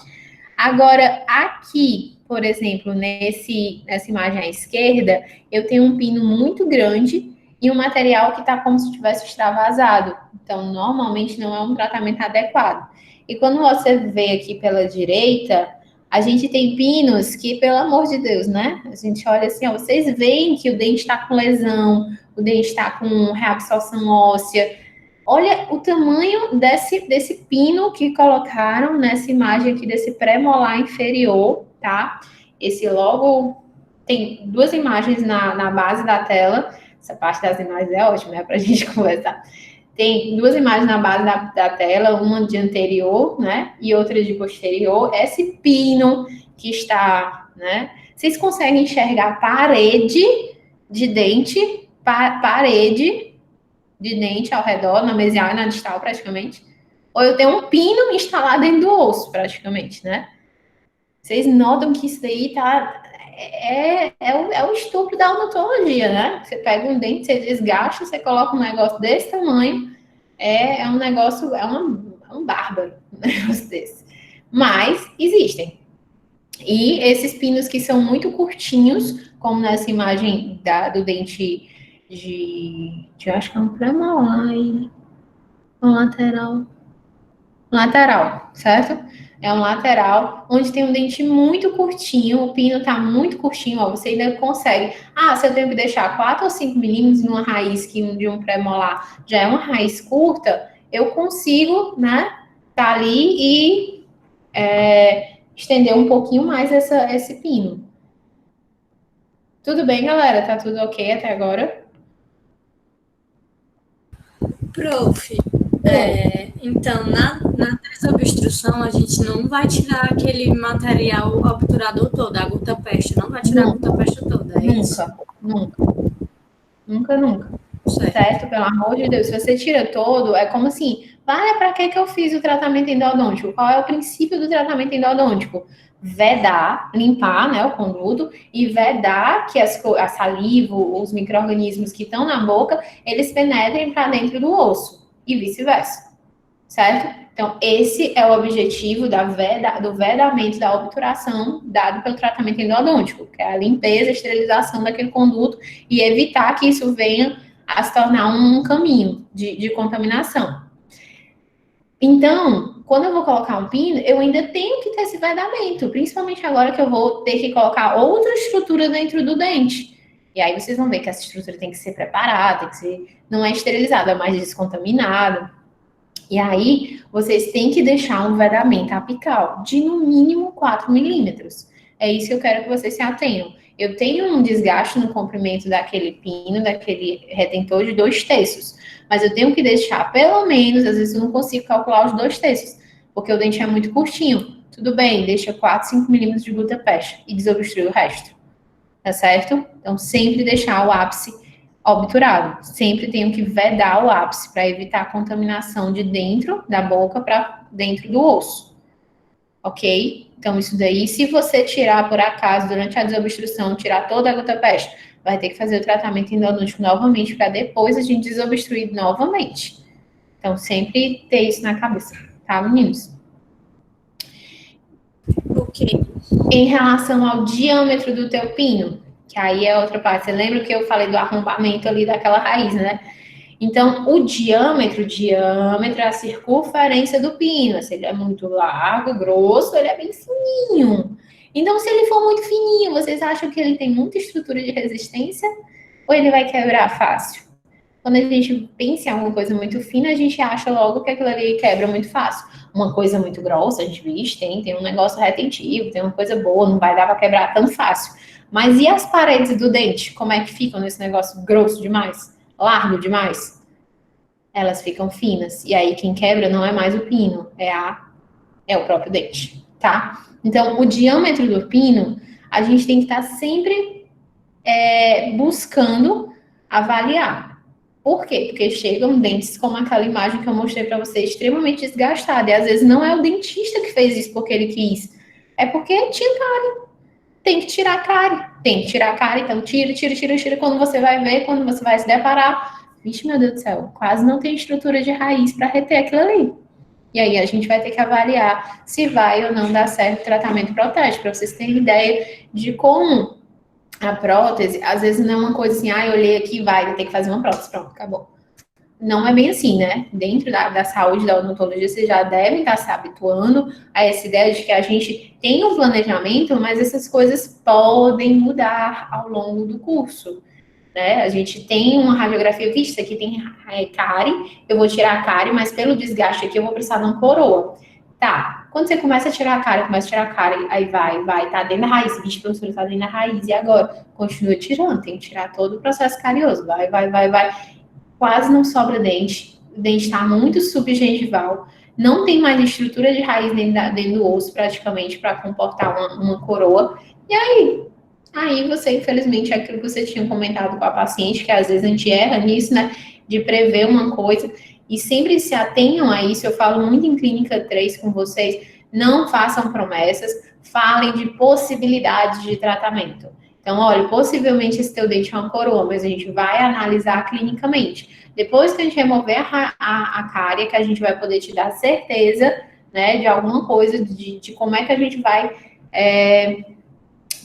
Agora, aqui, por exemplo, nessa imagem à esquerda, eu tenho um pino muito grande e um material que está como se tivesse extravasado. Então, normalmente não é um tratamento adequado. E quando você vê aqui pela direita, a gente tem pinos que, pelo amor de Deus, né? A gente olha assim, ó, vocês veem que o dente está com lesão, o dente está com reabsorção óssea. Olha o tamanho desse pino que colocaram nessa imagem aqui, desse pré-molar inferior, tá? Esse logo... Tem duas imagens na base da tela. Essa parte das imagens é ótima, é pra gente conversar. Tem duas imagens na base da tela, uma de anterior, né? E outra de posterior. Esse pino que está, né? Vocês conseguem enxergar parede de dente, parede de dente ao redor, na mesial e na distal, praticamente. Ou eu tenho um pino instalado dentro do osso, praticamente, né? Vocês notam que isso daí tá... É o estupro da odontologia, né? Você pega um dente, você desgasta, você coloca um negócio desse tamanho, é um negócio, é um bárbaro um negócio desse. Mas existem. E esses pinos que são muito curtinhos, como nessa imagem do dente eu acho que é um premolar e um lateral, certo? É um lateral, onde tem um dente muito curtinho, o pino tá muito curtinho, ó, você ainda consegue. Ah, se eu tenho que deixar 4 ou 5 milímetros numa raiz que de um pré-molar já é uma raiz curta, eu consigo, né, tá ali e estender um pouquinho mais esse pino. Tudo bem, galera? Tá tudo ok até agora? Prof, então, na desobstrução, a gente não vai tirar aquele material obturador todo, a gutta-percha, não vai tirar a gutta-percha toda, é isso? Nunca. Certo? Pelo amor de Deus, se você tira todo, é como assim, para que eu fiz o tratamento endodôntico? Qual é o princípio do tratamento endodôntico? Vedar, limpar, né, o conduto, e vedar que a saliva, os micro-organismos que estão na boca, eles penetrem para dentro do osso, e vice-versa, certo? Então, esse é o objetivo do vedamento da obturação dado pelo tratamento endodôntico, que é a limpeza, a esterilização daquele conduto e evitar que isso venha a se tornar um caminho de contaminação. Então, quando eu vou colocar um pino, eu ainda tenho que ter esse vedamento, principalmente agora que eu vou ter que colocar outra estrutura dentro do dente. E aí vocês vão ver que essa estrutura tem que ser preparada, não é esterilizada, é mais descontaminada. E aí, vocês têm que deixar um vedamento apical de, no mínimo, 4 milímetros. É isso que eu quero que vocês se atenham. Eu tenho um desgaste no comprimento daquele pino, daquele retentor de 2/3. Mas eu tenho que deixar, pelo menos, às vezes eu não consigo calcular os 2/3, porque o dente é muito curtinho. Tudo bem, deixa 4, 5 milímetros de gutta-percha e desobstrui o resto. Tá certo? Então, sempre deixar o ápice obturado. Sempre tenho que vedar o ápice para evitar a contaminação de dentro da boca para dentro do osso. Ok? Então, isso daí, se você tirar, por acaso, durante a desobstrução, tirar toda a gutta-percha, vai ter que fazer o tratamento endodôntico novamente para depois a gente desobstruir novamente. Então, sempre ter isso na cabeça, tá, meninos? Ok. Em relação ao diâmetro do teu pino, que aí é outra parte. Você lembra que eu falei do arrombamento ali daquela raiz, né? Então, o diâmetro é a circunferência do pino. Se ele é muito largo, grosso, ele é bem fininho. Então, se ele for muito fininho, vocês acham que ele tem muita estrutura de resistência? Ou ele vai quebrar fácil? Quando a gente pensa em alguma coisa muito fina, a gente acha logo que aquilo ali quebra muito fácil. Uma coisa muito grossa, a gente viu, tem um negócio retentivo, tem uma coisa boa, não vai dar para quebrar tão fácil. Mas e as paredes do dente? Como é que ficam nesse negócio grosso demais? Largo demais? Elas ficam finas. E aí quem quebra não é mais o pino, é o próprio dente, tá? Então, o diâmetro do pino, a gente tem que estar sempre buscando avaliar. Por quê? Porque chegam dentes como aquela imagem que eu mostrei para você, extremamente desgastada. E às vezes não é o dentista que fez isso porque ele quis. É porque tinha cárie. Tem que tirar a cárie. Tem que tirar a cárie. Então tira, tira, tira, tira. Quando você vai ver, quando você vai se deparar. Vixe, meu Deus do céu. Quase não tem estrutura de raiz para reter aquilo ali. E aí a gente vai ter que avaliar se vai ou não dar certo o tratamento protético. Para vocês terem ideia de como a prótese, às vezes não é uma coisa assim, eu olhei aqui, vai ter que fazer uma prótese, pronto, acabou. Não é bem assim, né? Dentro da saúde da odontologia, vocês já devem estar se habituando a essa ideia de que a gente tem um planejamento, mas essas coisas podem mudar ao longo do curso, né? A gente tem uma radiografia, vixe, isso aqui tem cárie, eu vou tirar a cárie, mas pelo desgaste aqui eu vou precisar de uma coroa. Tá, quando você começa a tirar a cárie, aí vai, tá dentro da raiz, bicho, professora, tá dentro da raiz, e agora? Continua tirando, tem que tirar todo o processo carioso, vai, quase não sobra dente, o dente tá muito subgengival, não tem mais estrutura de raiz dentro do osso, praticamente, para comportar uma coroa, e aí você, infelizmente, é aquilo que você tinha comentado com a paciente, que às vezes a gente erra nisso, né, de prever uma coisa, e sempre se atenham a isso. Eu falo muito em Clínica 3 com vocês, não façam promessas, falem de possibilidades de tratamento. Então, olha, possivelmente esse teu dente é uma coroa, mas a gente vai analisar clinicamente. Depois que a gente remover a cárie, que a gente vai poder te dar certeza, né, de alguma coisa, de como é que a gente vai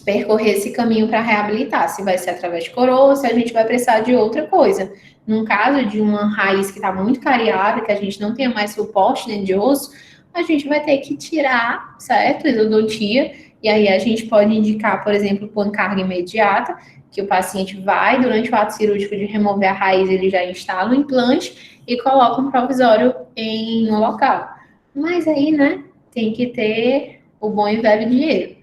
percorrer esse caminho para reabilitar, se vai ser através de coroa, se a gente vai precisar de outra coisa. Num caso de uma raiz que está muito cariada, que a gente não tenha mais suporte dentro de osso, a gente vai ter que tirar, certo? Endodontia, e aí a gente pode indicar, por exemplo, pancarga imediata, que o paciente vai, durante o ato cirúrgico de remover a raiz, ele já instala o implante e coloca um provisório no local. Mas aí, né, tem que ter o bom e velho dinheiro.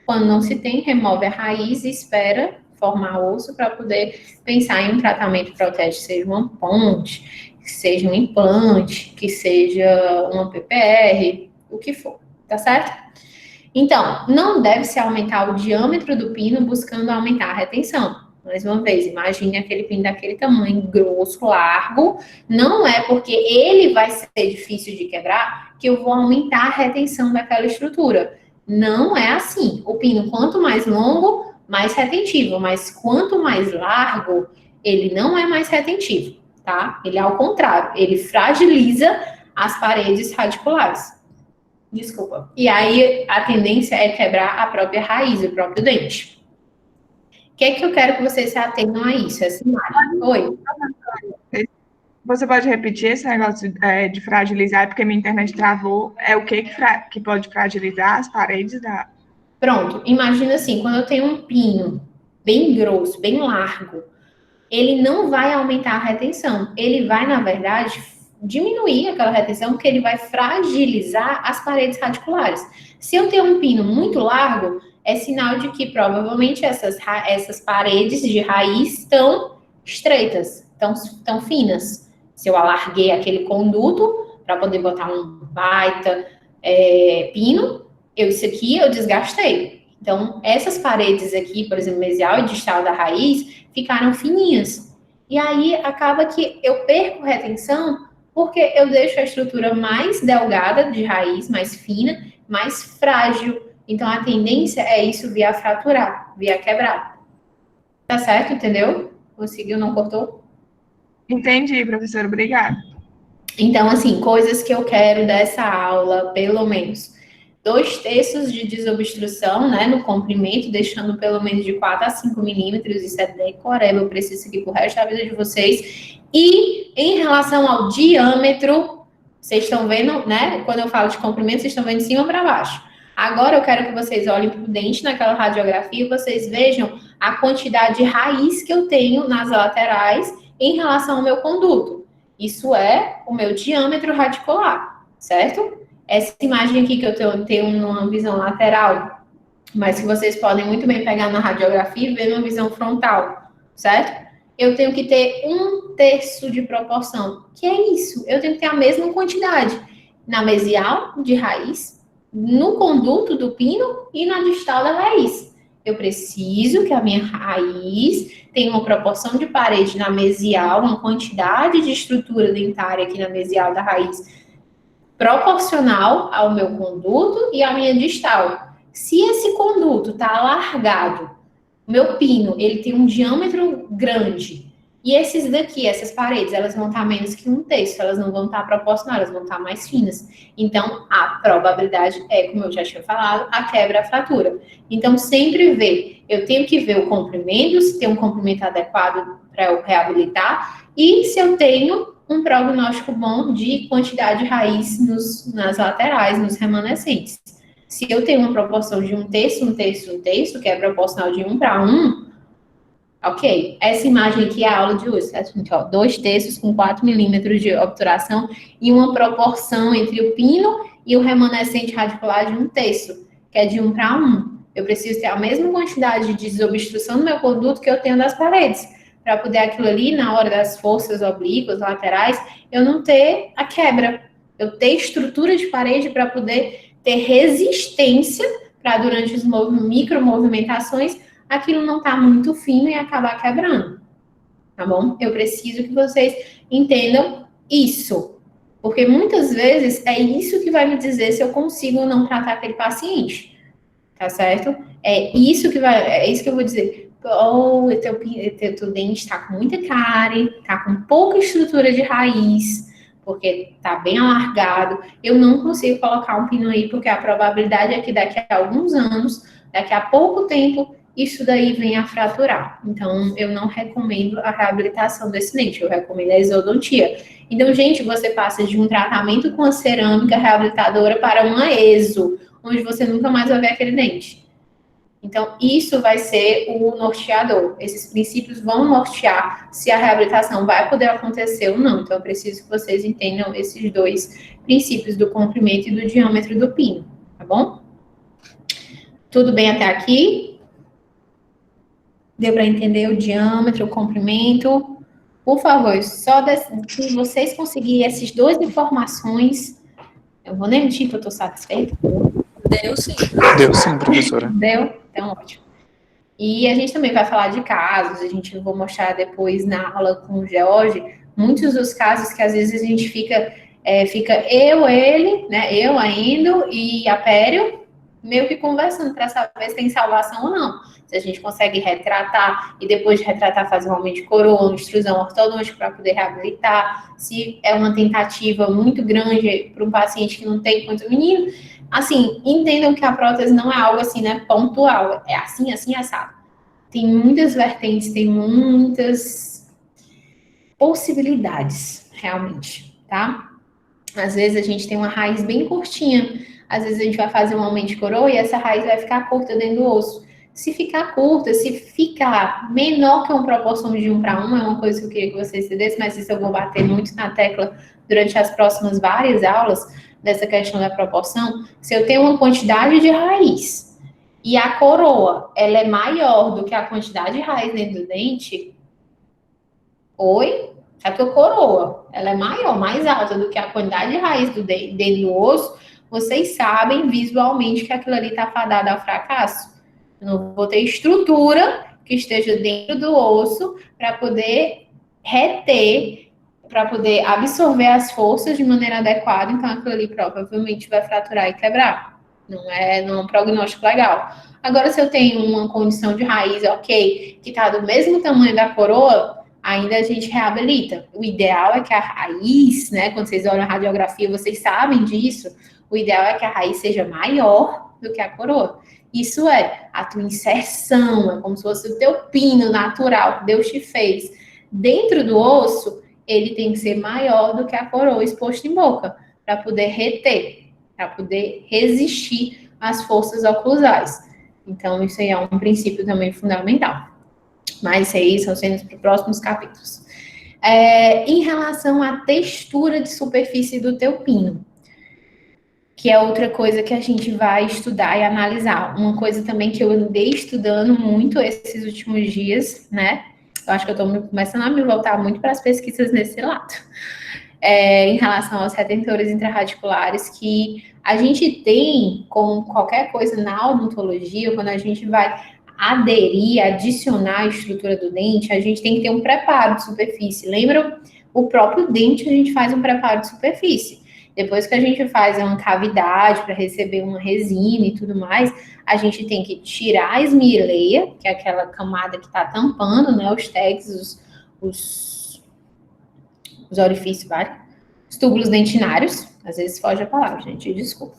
Quando não se tem, remove a raiz e espera formar osso para poder pensar em um tratamento protético, seja uma ponte, que seja um implante, que seja uma PPR, o que for, tá certo? Então, não deve-se aumentar o diâmetro do pino buscando aumentar a retenção. Mais uma vez, imagine aquele pino daquele tamanho, grosso, largo. Não é porque ele vai ser difícil de quebrar que eu vou aumentar a retenção daquela estrutura. Não é assim. O pino, quanto mais longo, mais retentivo, mas quanto mais largo, ele não é mais retentivo, tá? Ele, ao contrário, ele fragiliza as paredes radiculares. Desculpa. E aí, a tendência é quebrar a própria raiz, o próprio dente. O que é que eu quero que vocês se atenham a isso? Essa imagem. Oi. Você pode repetir esse negócio de fragilizar, porque minha internet travou. É o que pode fragilizar as paredes da... Pronto, imagina assim, quando eu tenho um pino bem grosso, bem largo, ele não vai aumentar a retenção, ele vai, na verdade, diminuir aquela retenção, porque ele vai fragilizar as paredes radiculares. Se eu tenho um pino muito largo, é sinal de que provavelmente essas paredes de raiz estão estreitas, estão finas. Se eu alarguei aquele conduto para poder botar um baita pino, isso aqui eu desgastei. Então, essas paredes aqui, por exemplo, mesial e distal da raiz, ficaram fininhas. E aí, acaba que eu perco retenção porque eu deixo a estrutura mais delgada de raiz, mais fina, mais frágil. Então, a tendência é isso via fraturar, via quebrar. Tá certo? Entendeu? Conseguiu? Não cortou? Entendi, professora. Obrigada. Então, assim, coisas que eu quero dessa aula, pelo menos 2/3 de desobstrução, né, no comprimento, deixando pelo menos de 4 a 5 milímetros, isso é decoreba, eu preciso seguir pro resto da vida de vocês. E em relação ao diâmetro, vocês estão vendo, né, quando eu falo de comprimento, vocês estão vendo de cima para baixo. Agora eu quero que vocês olhem pro dente naquela radiografia e vocês vejam a quantidade de raiz que eu tenho nas laterais em relação ao meu conduto. Isso é o meu diâmetro radicular, certo? Essa imagem aqui que eu tenho numa visão lateral, mas que vocês podem muito bem pegar na radiografia e ver numa visão frontal, certo? Eu tenho que ter 1/3 de proporção. Que é isso? Eu tenho que ter a mesma quantidade na mesial de raiz, no conduto do pino e na distal da raiz. eu preciso que a minha raiz tenha uma proporção de parede na mesial, uma quantidade de estrutura dentária aqui na mesial da raiz proporcional ao meu conduto e à minha distal. Se esse conduto está alargado, o meu pino, ele tem um diâmetro grande, e esses daqui, essas paredes, elas vão estar menos que 1/3, elas não vão estar proporcionais, elas vão estar mais finas. Então, a probabilidade é, como eu já tinha falado, a quebra, a fratura. Então, sempre ver, eu tenho que ver o comprimento, se tem um comprimento adequado para eu reabilitar, e se eu tenho um prognóstico bom de quantidade de raiz nas laterais, nos remanescentes. Se eu tenho uma proporção de 1/3, 1/3, 1/3, que é proporcional de 1:1, ok. Essa imagem aqui é a aula de hoje, certo, gente? Ó, 2/3 com 4 milímetros de obturação e uma proporção entre o pino e o remanescente radicular de 1/3, que é de 1:1. Eu preciso ter a mesma quantidade de desobstrução no meu conduto que eu tenho das paredes, para poder aquilo ali, na hora das forças oblíquas, laterais, eu não ter a quebra. Eu ter estrutura de parede para poder ter resistência para, durante as micromovimentações, aquilo não tá muito fino e acabar quebrando, tá bom? Eu preciso que vocês entendam isso, porque muitas vezes é isso que vai me dizer se eu consigo ou não tratar aquele paciente, tá certo? É isso que eu vou dizer. O teu dente está com muita cárie, está com pouca estrutura de raiz, porque está bem alargado. Eu não consigo colocar um pino aí, porque a probabilidade é que daqui a alguns anos, daqui a pouco tempo, isso daí venha a fraturar. Então, eu não recomendo a reabilitação desse dente, eu recomendo a exodontia. Então, gente, você passa de um tratamento com a cerâmica reabilitadora para uma exo, onde você nunca mais vai ver aquele dente. Então, isso vai ser o norteador. Esses princípios vão nortear se a reabilitação vai poder acontecer ou não. Então, eu preciso que vocês entendam esses dois princípios, do comprimento e do diâmetro do pino, tá bom? Tudo bem até aqui? Deu para entender o diâmetro, o comprimento? Por favor, se vocês conseguirem essas duas informações, eu vou nem mentir que eu estou satisfeita. Deu sim. Deu sim, professora. Deu? Então, ótimo. E a gente também vai falar de casos, a gente vai mostrar depois na aula com o George, muitos dos casos que às vezes a gente fica ele, né, eu, a Endo e a Pério, meio que conversando para saber se tem salvação ou não. Se a gente consegue retratar e depois de retratar fazer um aumento de coroa, uma extrusão ortodôntica para poder reabilitar, se é uma tentativa muito grande para um paciente que não tem quanto menino. Assim, entendam que a prótese não é algo assim, né, pontual, é assim, assim, assado. Tem muitas vertentes, tem muitas possibilidades, realmente, tá? Às vezes a gente tem uma raiz bem curtinha, às vezes a gente vai fazer um aumento de coroa e essa raiz vai ficar curta dentro do osso. Se ficar curta, se ficar menor que uma proporção de 1:1, é uma coisa que eu queria que vocês entendessem, mas isso eu vou bater muito na tecla durante as próximas várias aulas, dessa questão da proporção. Se eu tenho uma quantidade de raiz e a coroa, ela é maior do que a quantidade de raiz dentro do dente, só que a coroa, ela é maior, mais alta do que a quantidade de raiz dentro do osso, vocês sabem visualmente que aquilo ali está fadado ao fracasso. Eu não vou ter estrutura que esteja dentro do osso para poder reter, para poder absorver as forças de maneira adequada, então aquilo ali provavelmente vai fraturar e quebrar. Não é um prognóstico legal. Agora, se eu tenho uma condição de raiz, ok, que está do mesmo tamanho da coroa, ainda a gente reabilita. O ideal é que a raiz, né, quando vocês olham a radiografia, vocês sabem disso, o ideal é que a raiz seja maior do que a coroa. Isso é a tua inserção, é como se fosse o teu pino natural que Deus te fez dentro do osso, ele tem que ser maior do que a coroa exposta em boca, para poder reter, para poder resistir às forças oclusais. Então, isso aí é um princípio também fundamental. Mas isso aí são cenas para os próximos capítulos. Em relação à textura de superfície do teu pino, que é outra coisa que a gente vai estudar e analisar. Uma coisa também que eu andei estudando muito esses últimos dias, né? Eu acho que eu estou começando a me voltar muito para as pesquisas nesse lado. Em relação aos retentores intrarradiculares, que a gente tem, como qualquer coisa na odontologia, quando a gente vai aderir, adicionar a estrutura do dente, a gente tem que ter um preparo de superfície. Lembra? O próprio dente a gente faz um preparo de superfície. Depois que a gente faz uma cavidade para receber uma resina e tudo mais, a gente tem que tirar a esmieleia, que é aquela camada que está tampando, né, os tags, os orifícios, os túbulos dentinários. Às vezes foge a palavra, gente, desculpa.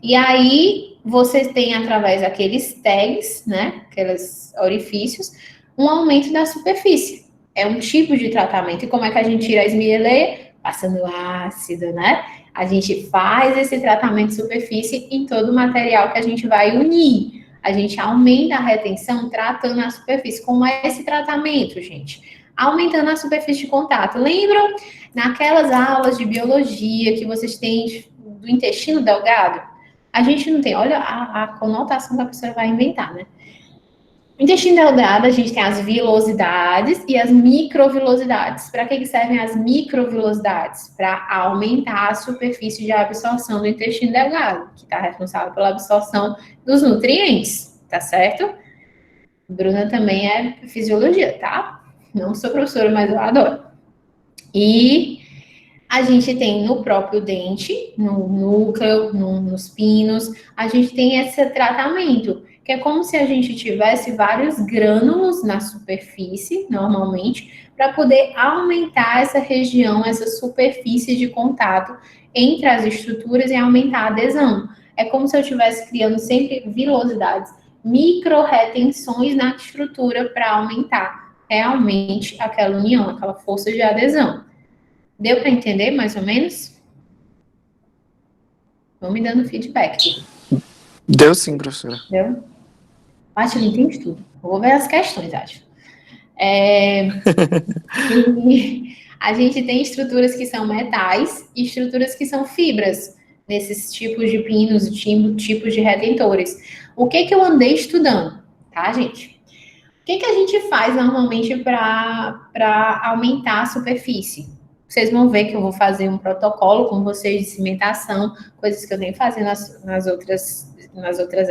E aí, vocês têm, através daqueles tags, né, aqueles orifícios, um aumento da superfície. É um tipo de tratamento. E como é que a gente tira a esmieleia? Passando ácido, né? A gente faz esse tratamento de superfície em todo o material que a gente vai unir. A gente aumenta a retenção tratando a superfície. Como é esse tratamento, gente? Aumentando a superfície de contato. Lembram naquelas aulas de biologia que vocês têm do intestino delgado? A gente não tem, olha a conotação que a professora vai inventar, né? No intestino delgado, a gente tem as vilosidades e as microvilosidades. Para que servem as microvilosidades? Para aumentar a superfície de absorção do intestino delgado, que está responsável pela absorção dos nutrientes, tá certo? Bruna também é fisiologia, tá? Não sou professora, mas eu adoro. E a gente tem no próprio dente, no núcleo, nos pinos, a gente tem esse tratamento, que é como se a gente tivesse vários grânulos na superfície, normalmente, para poder aumentar essa região, essa superfície de contato entre as estruturas e aumentar a adesão. É como se eu estivesse criando sempre vilosidades, micro-retenções na estrutura para aumentar realmente aquela união, aquela força de adesão. Deu para entender, mais ou menos? Vão me dando feedback. Deu sim, professora. Deu? Acho que entende tudo. Vou ver as questões, acho. A gente tem estruturas que são metais e estruturas que são fibras, nesses tipos de pinos, tipos de retentores. O que eu andei estudando, tá, gente? O que a gente faz normalmente para aumentar a superfície? Vocês vão ver que eu vou fazer um protocolo com vocês de cimentação, coisas que eu nem fazia nas outras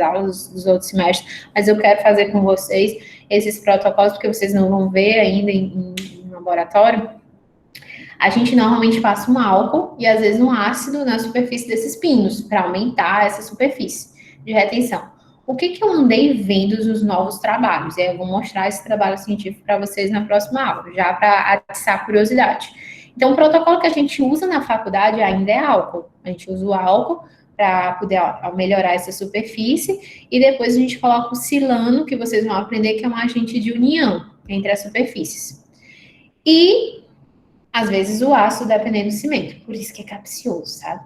aulas, dos outros semestres, mas eu quero fazer com vocês esses protocolos, porque vocês não vão ver ainda em laboratório. A gente normalmente passa um álcool e às vezes um ácido na superfície desses pinos, para aumentar essa superfície de retenção. O que eu andei vendo nos novos trabalhos? Eu vou mostrar esse trabalho científico para vocês na próxima aula, já para atiçar a curiosidade. Então, o protocolo que a gente usa na faculdade ainda é álcool. A gente usa o álcool para poder melhorar essa superfície e depois a gente coloca o silano, que vocês vão aprender que é um agente de união entre as superfícies. E, às vezes, o ácido, dependendo do cimento. Por isso que é capcioso, sabe?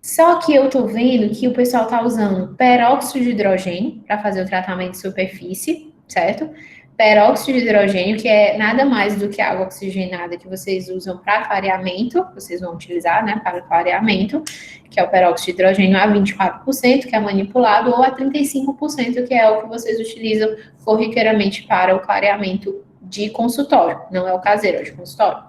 Só que eu tô vendo que o pessoal tá usando peróxido de hidrogênio para fazer o tratamento de superfície, certo? Peróxido de hidrogênio, que é nada mais do que a água oxigenada que vocês usam para clareamento, vocês vão utilizar, né, para clareamento, que é o peróxido de hidrogênio a 24%, que é manipulado, ou a 35%, que é o que vocês utilizam corriqueiramente para o clareamento de consultório, não é o caseiro, é de consultório.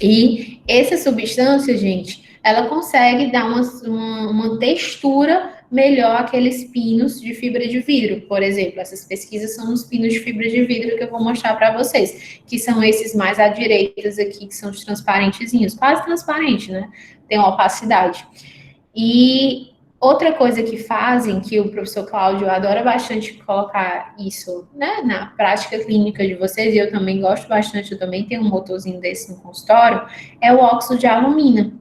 E essa substância, gente, ela consegue dar uma textura melhor aqueles pinos de fibra de vidro. Por exemplo, essas pesquisas são os pinos de fibra de vidro que eu vou mostrar para vocês, que são esses mais à direita aqui, que são os transparentezinhos, quase transparente, né? Tem uma opacidade. E outra coisa que fazem, que o professor Cláudio adora bastante colocar isso, né, na prática clínica de vocês, e eu também gosto bastante, eu também tenho um motorzinho desse no consultório, é o óxido de alumínio.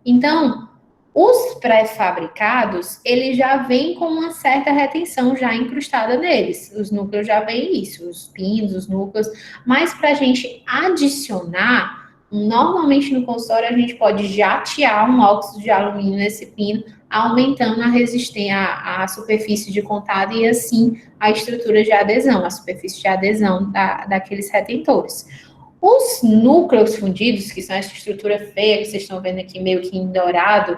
Então, os pré-fabricados, eles já vêm com uma certa retenção já incrustada neles. Os núcleos já vêm isso, os pinos, os núcleos. Mas para a gente adicionar, normalmente no consultório a gente pode jatear um óxido de alumínio nesse pino, aumentando a resistência, a superfície de contato e assim a estrutura de adesão, a superfície de adesão daqueles retentores. Os núcleos fundidos, que são essa estrutura feia que vocês estão vendo aqui meio que em dourado,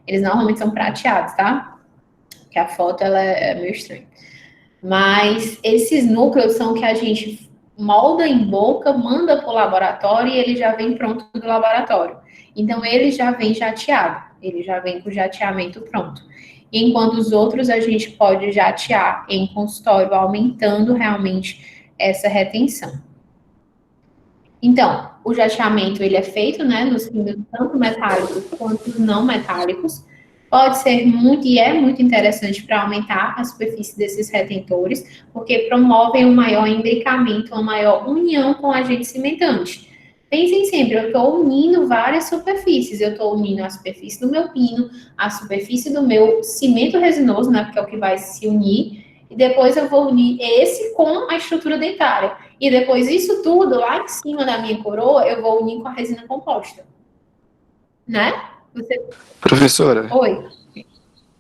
eles normalmente são prateados, tá? Porque a foto ela é meio estranha. Mas esses núcleos são que a gente molda em boca, manda para o laboratório e ele já vem pronto do laboratório. Então, ele já vem jateado, ele já vem com o jateamento pronto. Enquanto os outros a gente pode jatear em consultório, aumentando realmente essa retenção. Então, o jateamento ele é feito, né, nos pinos tanto metálicos quanto não metálicos. Pode ser muito e é muito interessante para aumentar a superfície desses retentores, porque promovem um maior imbricamento, uma maior união com o agente cimentante. Pensem sempre, eu estou unindo várias superfícies. Eu estou unindo a superfície do meu pino, a superfície do meu cimento resinoso, né, porque é o que vai se unir, e depois eu vou unir esse com a estrutura dentária. E depois isso tudo, lá em cima da minha coroa, eu vou unir com a resina composta. Né? Professora, Oi.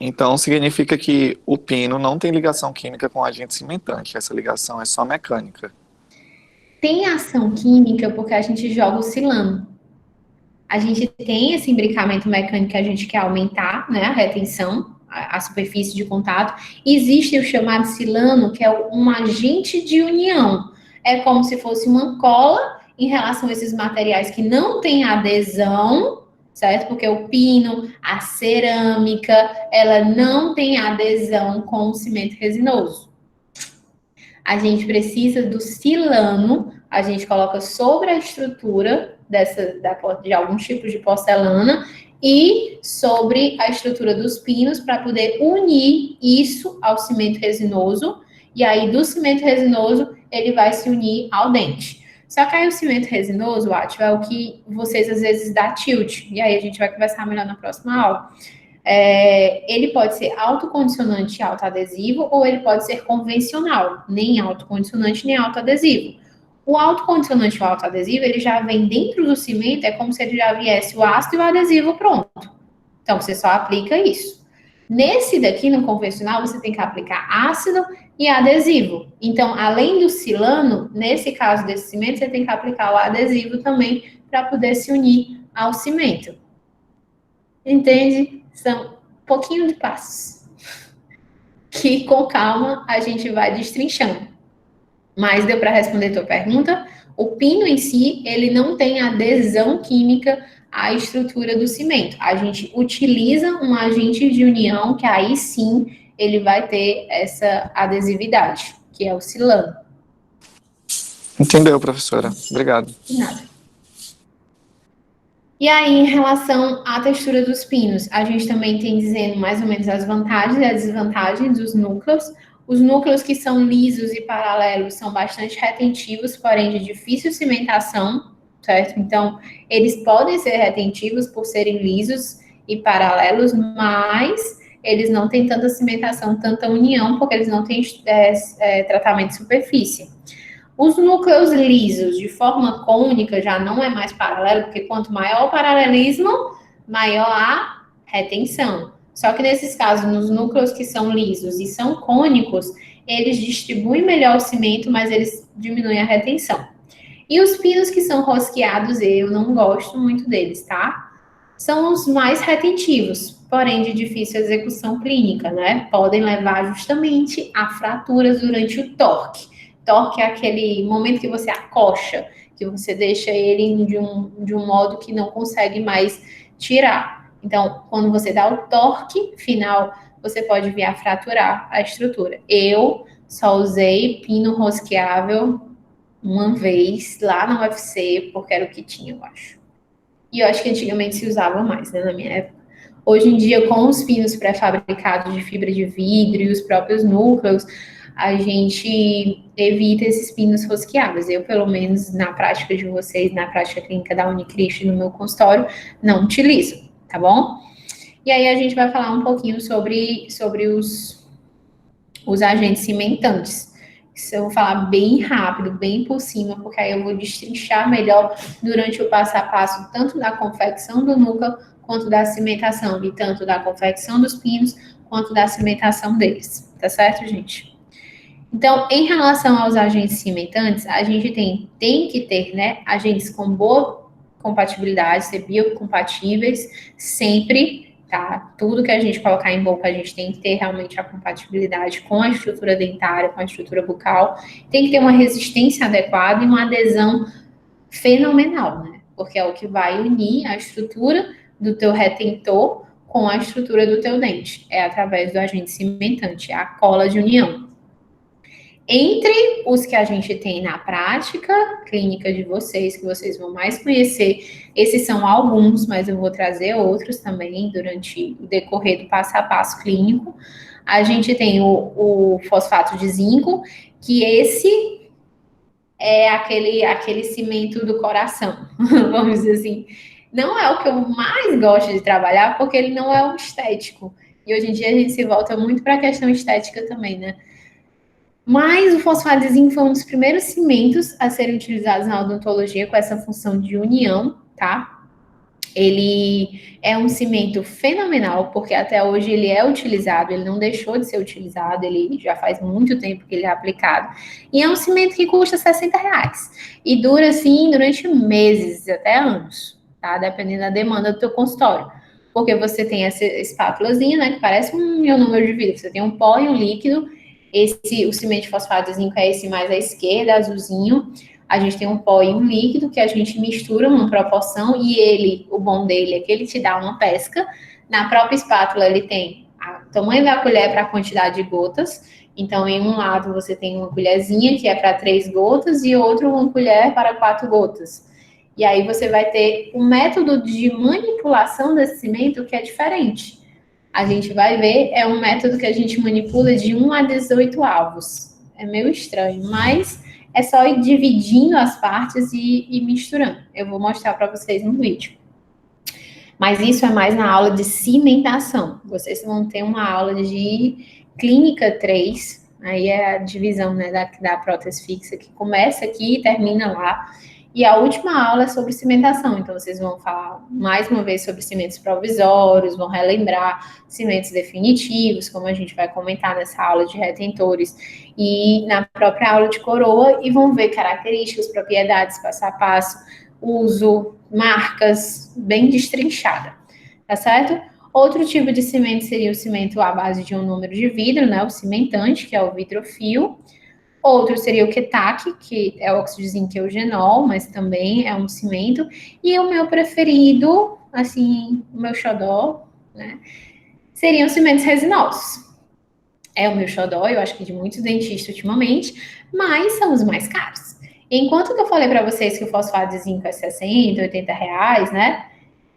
então significa que o pino não tem ligação química com o agente cimentante, essa ligação é só mecânica. Tem ação química porque a gente joga o silano. A gente tem esse imbricamento mecânico que a gente quer aumentar, né, a retenção, a superfície de contato. Existe o chamado silano, que é um agente de união. É como se fosse uma cola em relação a esses materiais que não têm adesão, certo? Porque o pino, a cerâmica, ela não tem adesão com o cimento resinoso. A gente precisa do silano, a gente coloca sobre a estrutura de alguns tipos de porcelana e sobre a estrutura dos pinos para poder unir isso ao cimento resinoso. E aí, do cimento resinoso, ele vai se unir ao dente. Só que aí o cimento resinoso, Átila, é o que vocês às vezes dá tilt. E aí a gente vai conversar melhor na próxima aula. Ele pode ser autocondicionante e autoadesivo, ou ele pode ser convencional, nem autocondicionante nem autoadesivo. O autocondicionante e o autoadesivo, ele já vem dentro do cimento, é como se ele já viesse o ácido e o adesivo pronto. Então, você só aplica isso. Nesse daqui, no convencional, você tem que aplicar ácido e adesivo. Então, além do silano, nesse caso desse cimento, você tem que aplicar o adesivo também para poder se unir ao cimento. Entende? São um pouquinho de passos que, com calma, a gente vai destrinchando. Mas deu para responder a tua pergunta? O pino em si, ele não tem adesão química à estrutura do cimento. A gente utiliza um agente de união, que aí sim ele vai ter essa adesividade, que é o silano. Entendeu, professora? Obrigado. De nada. E aí, em relação à textura dos pinos, a gente também tem dizendo mais ou menos as vantagens e as desvantagens dos núcleos. Os núcleos que são lisos e paralelos são bastante retentivos, porém de difícil cimentação, certo? Então, eles podem ser retentivos por serem lisos e paralelos, mas eles não têm tanta cimentação, tanta união, porque eles não têm tratamento de superfície. Os núcleos lisos, de forma cônica, já não é mais paralelo, porque quanto maior o paralelismo, maior a retenção. Só que nesses casos, nos núcleos que são lisos e são cônicos, eles distribuem melhor o cimento, mas eles diminuem a retenção. E os pinos que são rosqueados, eu não gosto muito deles, tá? São os mais retentivos, porém de difícil execução clínica, né? Podem levar justamente a fraturas durante o torque. Torque é aquele momento que você acocha, que você deixa ele de um modo que não consegue mais tirar. Então, quando você dá o torque final, você pode vir a fraturar a estrutura. Eu só usei pino rosqueável uma vez lá na UFC, porque era o que tinha, eu acho. E eu acho que antigamente se usava mais, né, na minha época. Hoje em dia, com os pinos pré-fabricados de fibra de vidro e os próprios núcleos, a gente evita esses pinos rosqueáveis. Eu, pelo menos, na prática de vocês, na prática clínica da Unicrist no meu consultório, não utilizo, tá bom? E aí a gente vai falar um pouquinho sobre os agentes cimentantes. Isso eu vou falar bem rápido, bem por cima, porque aí eu vou destrinchar melhor durante o passo a passo, tanto da confecção do núcleo, quanto da cimentação, e tanto da confecção dos pinos, quanto da cimentação deles. Tá certo, gente? Então, em relação aos agentes cimentantes, a gente tem que ter, né, agentes com boa compatibilidade, ser biocompatíveis, sempre, tá? Tudo que a gente colocar em boca, a gente tem que ter realmente a compatibilidade com a estrutura dentária, com a estrutura bucal, tem que ter uma resistência adequada e uma adesão fenomenal, né? porque é o que vai unir a estrutura do teu retentor com a estrutura do teu dente. É através do agente cimentante, a cola de união. Entre os que a gente tem na prática clínica de vocês, que vocês vão mais conhecer, esses são alguns, mas eu vou trazer outros também durante o decorrer do passo a passo clínico. A gente tem o fosfato de zinco, que esse é aquele cimento do coração, vamos dizer assim. Não é o que eu mais gosto de trabalhar, porque ele não é um estético. E hoje em dia a gente se volta muito para a questão estética também, né? Mas o fosfato de zinco foi um dos primeiros cimentos a serem utilizados na odontologia com essa função de união, tá? Ele é um cimento fenomenal, porque até hoje ele é utilizado, ele não deixou de ser utilizado, ele já faz muito tempo que ele é aplicado. E é um cimento que custa R$60. E dura, assim, durante meses, até anos, tá? Dependendo da demanda do teu consultório. Porque você tem essa espátulazinha, né, que parece um ionômero de vidro. Você tem um pó e um líquido. O cimento de fosfato de zinco é esse mais à esquerda, azulzinho. A gente tem um pó e um líquido que a gente mistura numa proporção e ele, o bom dele é que ele te dá uma pesca. Na própria espátula ele tem o tamanho da colher para a quantidade de gotas. Então, em um lado você tem uma colherzinha que é para 3 gotas e outro uma colher para 4 gotas. E aí você vai ter um método de manipulação desse cimento que é diferente. A gente vai ver, é um método que a gente manipula de 1 a 18 avos. É meio estranho, mas é só ir dividindo as partes e misturando. Eu vou mostrar para vocês no vídeo. Mas isso é mais na aula de cimentação. Vocês vão ter uma aula de clínica 3, aí é a divisão, né, da prótese fixa, que começa aqui e termina lá. E a última aula é sobre cimentação, então vocês vão falar mais uma vez sobre cimentos provisórios, vão relembrar cimentos definitivos, como a gente vai comentar nessa aula de retentores, e na própria aula de coroa, e vão ver características, propriedades, passo a passo, uso, marcas, bem destrinchada, tá certo? Outro tipo de cimento seria o cimento à base de um número de vidro, né, o cimentante, que é o vidrofio. Outro seria o Ketak, que é o óxido de zinco eugenol, mas também é um cimento. E o meu preferido, assim, o meu xodó, né, seriam cimentos resinosos. É o meu xodó, eu acho que de muitos dentistas ultimamente, mas são os mais caros. Enquanto que eu falei para vocês que o fosfato de zinco é 60, 80 reais, né?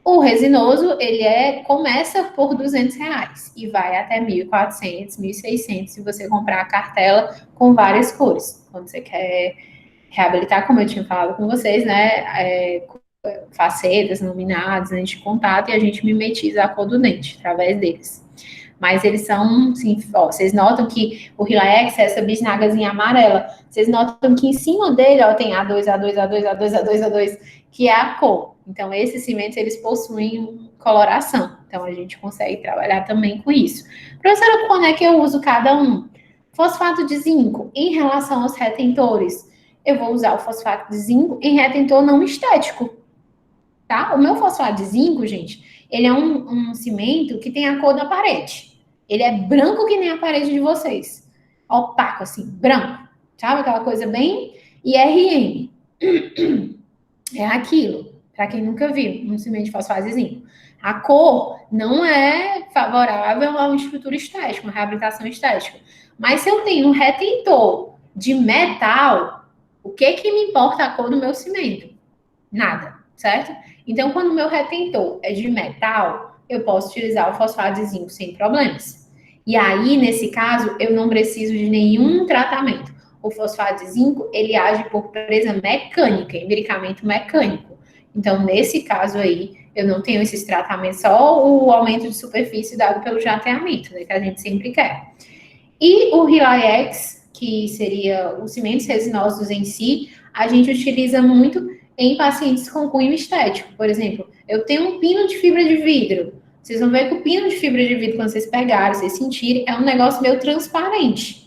O resinoso, ele começa por R$200 e vai até 1.400, 1.600 se você comprar a cartela com várias cores. Quando você quer reabilitar, como eu tinha falado com vocês, né, facetas, laminados, lente de contato, e a gente mimetiza a cor do dente através deles. Mas eles são, assim, ó, vocês notam que o Relax é essa bisnagazinha amarela. Vocês notam que em cima dele, ó, tem A2, A2, A2, A2, A2, A2, que é a cor. Então, esses cimentos, eles possuem coloração. Então, a gente consegue trabalhar também com isso. Professora, quando é que eu uso cada um? Fosfato de zinco, em relação aos retentores, eu vou usar o fosfato de zinco em retentor não estético, tá? O meu fosfato de zinco, gente, ele é um cimento que tem a cor da parede. Ele é branco que nem a parede de vocês. Opaco, assim, branco. Sabe aquela coisa bem IRM? É aquilo. Para quem nunca viu, um cimento de fosfato de zinco. A cor não é favorável a uma estrutura estética, uma reabilitação estética. Mas se eu tenho um retentor de metal, o que me importa a cor do meu cimento? Nada, certo? Então, quando o meu retentor é de metal, eu posso utilizar o fosfato de zinco sem problemas. E aí, nesse caso, eu não preciso de nenhum tratamento. O fosfato de zinco, ele age por presa mecânica, imbricamento mecânico. Então, nesse caso aí, eu não tenho esses tratamentos, só o aumento de superfície dado pelo jateamento, né, que a gente sempre quer. E o Relax, que seria os cimentos resinosos em si, a gente utiliza muito em pacientes com cunho estético. Por exemplo, eu tenho um pino de fibra de vidro. Vocês vão ver que o pino de fibra de vidro, quando vocês pegarem, vocês sentirem, é um negócio meio transparente.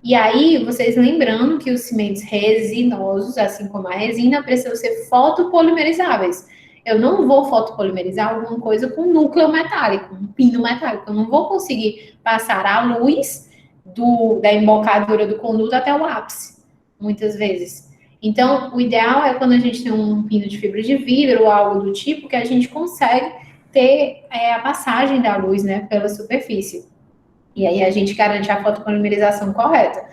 E aí, vocês lembrando que os cimentos resinosos, assim como a resina, precisam ser fotopolimerizáveis. Eu não vou fotopolimerizar alguma coisa com núcleo metálico, um pino metálico. Eu não vou conseguir passar a luz da embocadura do conduto até o ápice, muitas vezes. Então, o ideal é quando a gente tem um pino de fibra de vidro ou algo do tipo, que a gente consegue ter a passagem da luz, né, pela superfície. E aí a gente garante a fotopolimerização correta.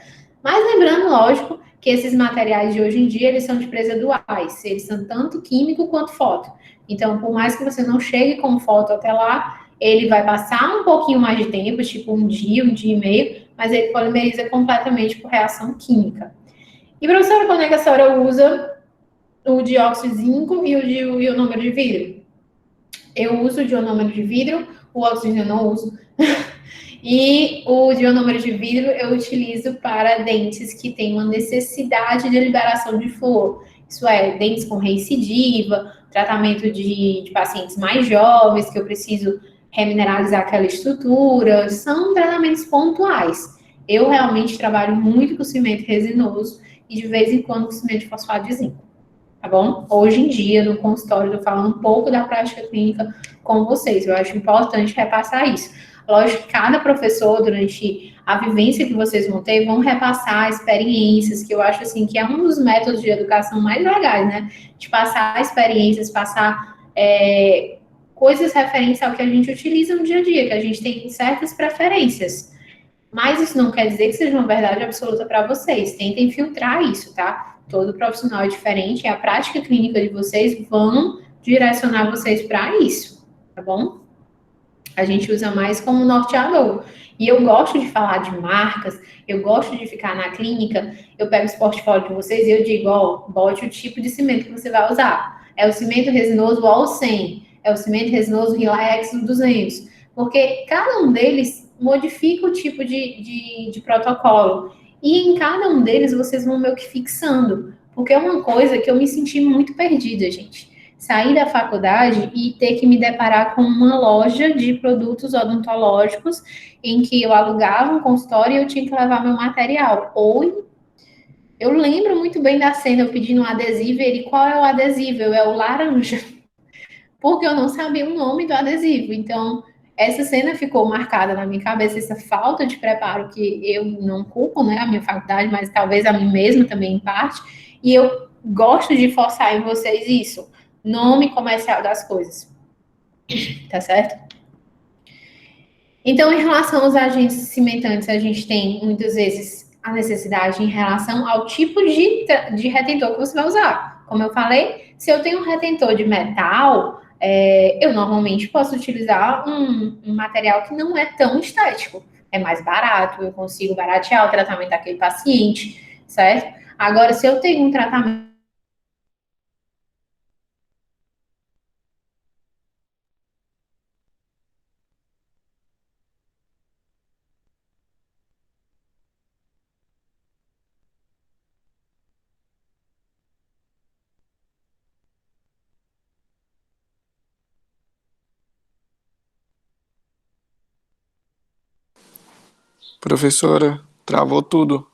Mas lembrando, lógico, que esses materiais de hoje em dia, eles são de presa duais. Eles são tanto químico quanto foto. Então, por mais que você não chegue com foto até lá, ele vai passar um pouquinho mais de tempo, tipo um dia e meio, mas ele polimeriza completamente por reação química. E, professora, quando é que a senhora usa o dióxido de zinco e o ionômero de vidro? Eu uso o ionômero de vidro, o oxigênio eu não uso. E o ionômero de vidro eu utilizo para dentes que têm uma necessidade de liberação de flúor. Isso é, dentes com recidiva, tratamento de pacientes mais jovens, que eu preciso remineralizar aquela estrutura. São tratamentos pontuais. Eu realmente trabalho muito com cimento resinoso e de vez em quando com cimento de fosfato de zinco. Tá bom? Hoje em dia, no consultório, eu tô falando um pouco da prática clínica com vocês. Eu acho importante repassar isso. Lógico que cada professor, durante a vivência que vocês vão ter, vão repassar experiências, que eu acho assim que é um dos métodos de educação mais legais, né? De passar experiências, passar coisas referentes ao que a gente utiliza no dia a dia, que a gente tem certas preferências. Mas isso não quer dizer que seja uma verdade absoluta para vocês. Tentem filtrar isso, tá? Todo profissional é diferente e a prática clínica de vocês vão direcionar vocês para isso, tá bom? A gente usa mais como norteador. E eu gosto de falar de marcas, eu gosto de ficar na clínica, eu pego os portfólios de vocês e eu digo, ó, bote o tipo de cimento que você vai usar. É o cimento resinoso All 100, é o cimento resinoso Relax 200, porque cada um deles modifica o tipo de protocolo. E em cada um deles vocês vão meio que fixando, porque é uma coisa que eu me senti muito perdida, gente, sair da faculdade e ter que me deparar com uma loja de produtos odontológicos em que eu alugava um consultório e eu tinha que levar meu material. Ou eu lembro muito bem da cena, eu pedindo um adesivo e ele, qual é o adesivo? É o laranja. Porque eu não sabia o nome do adesivo. Então, essa cena ficou marcada na minha cabeça, essa falta de preparo que eu não culpo, né, a minha faculdade, mas talvez a mim mesma também em parte. E eu gosto de forçar em vocês isso. Nome comercial das coisas. Tá certo? Então, em relação aos agentes cimentantes, a gente tem muitas vezes a necessidade em relação ao tipo de retentor que você vai usar. Como eu falei, se eu tenho um retentor de metal, eu normalmente posso utilizar um material que não é tão estético. É mais barato, eu consigo baratear o tratamento daquele paciente, certo? Agora, se eu tenho um tratamento. Professora, travou tudo.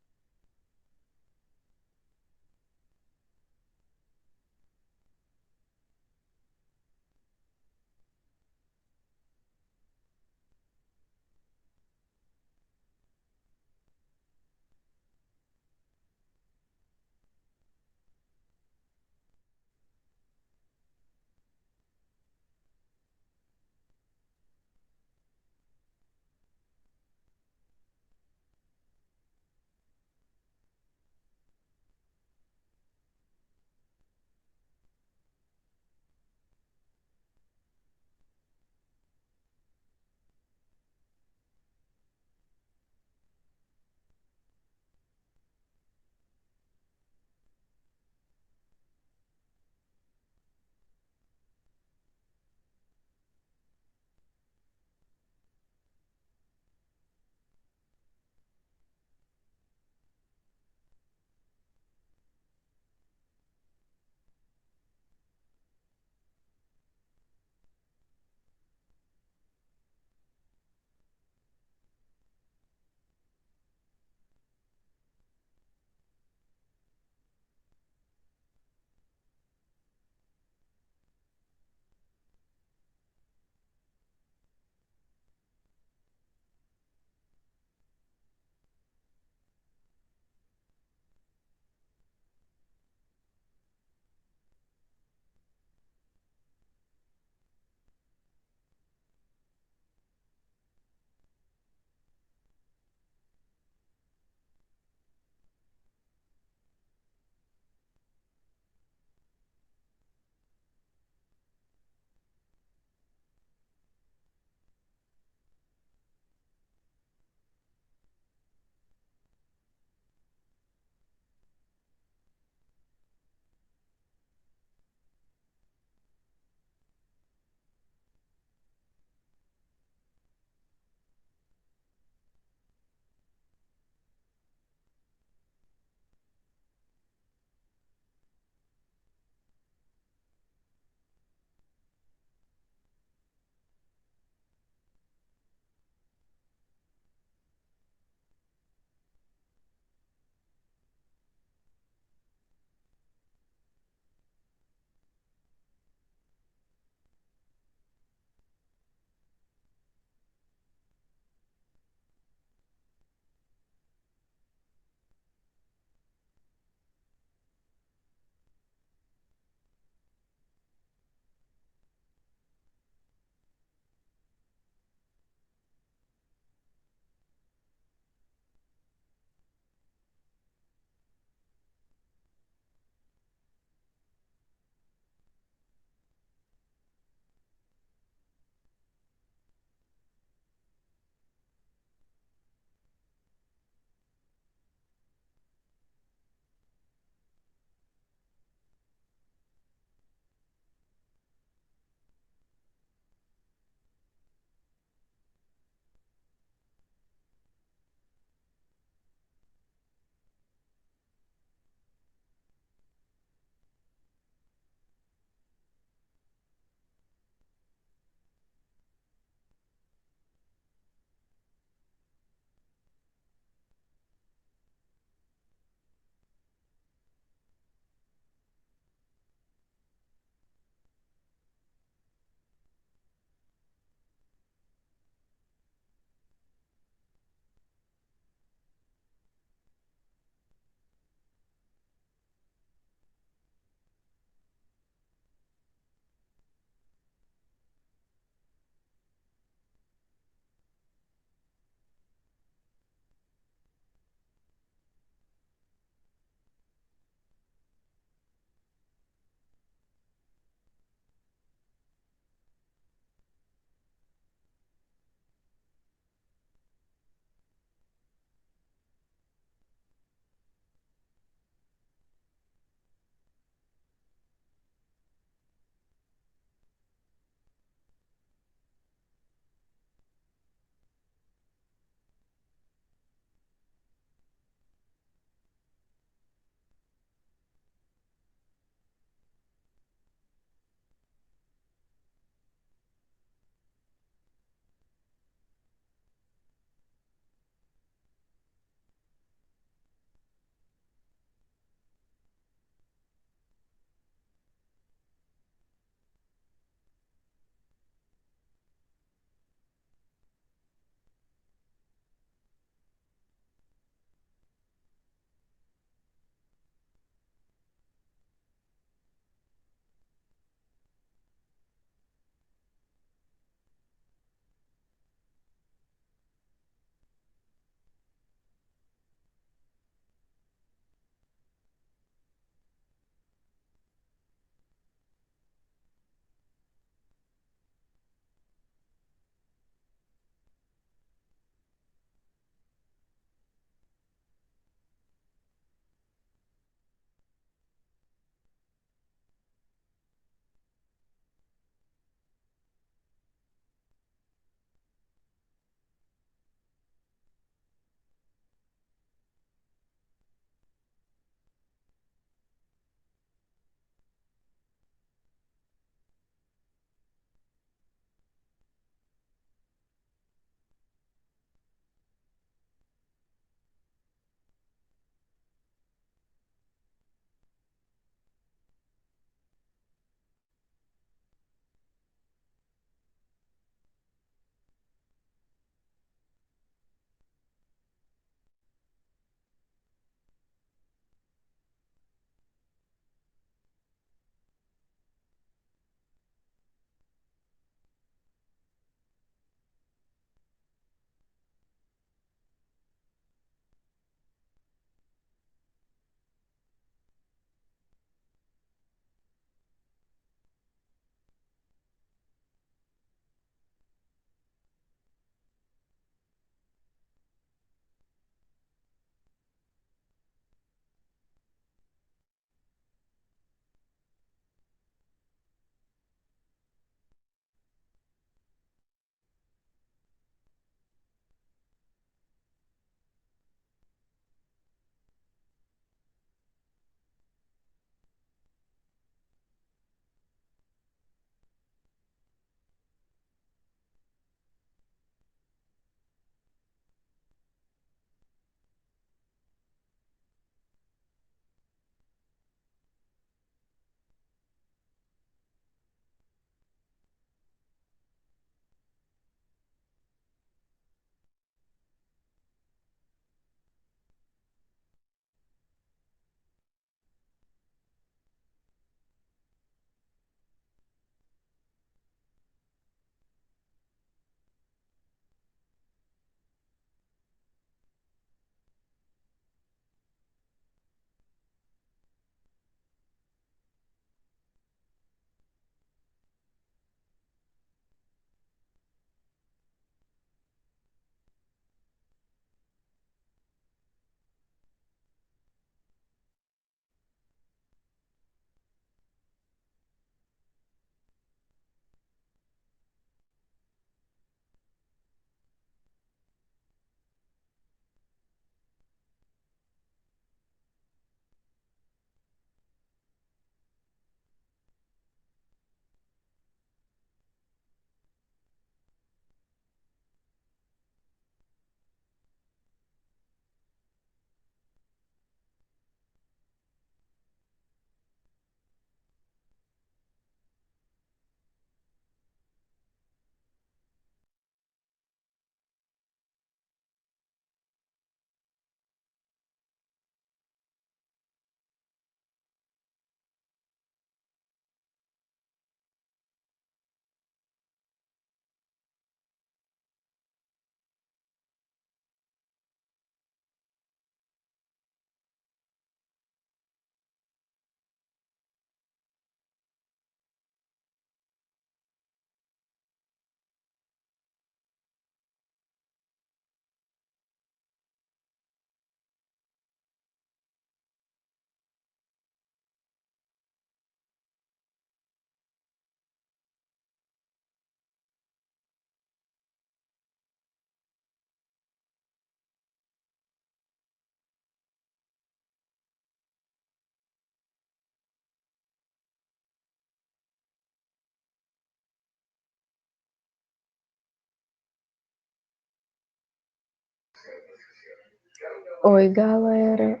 Oi, galera.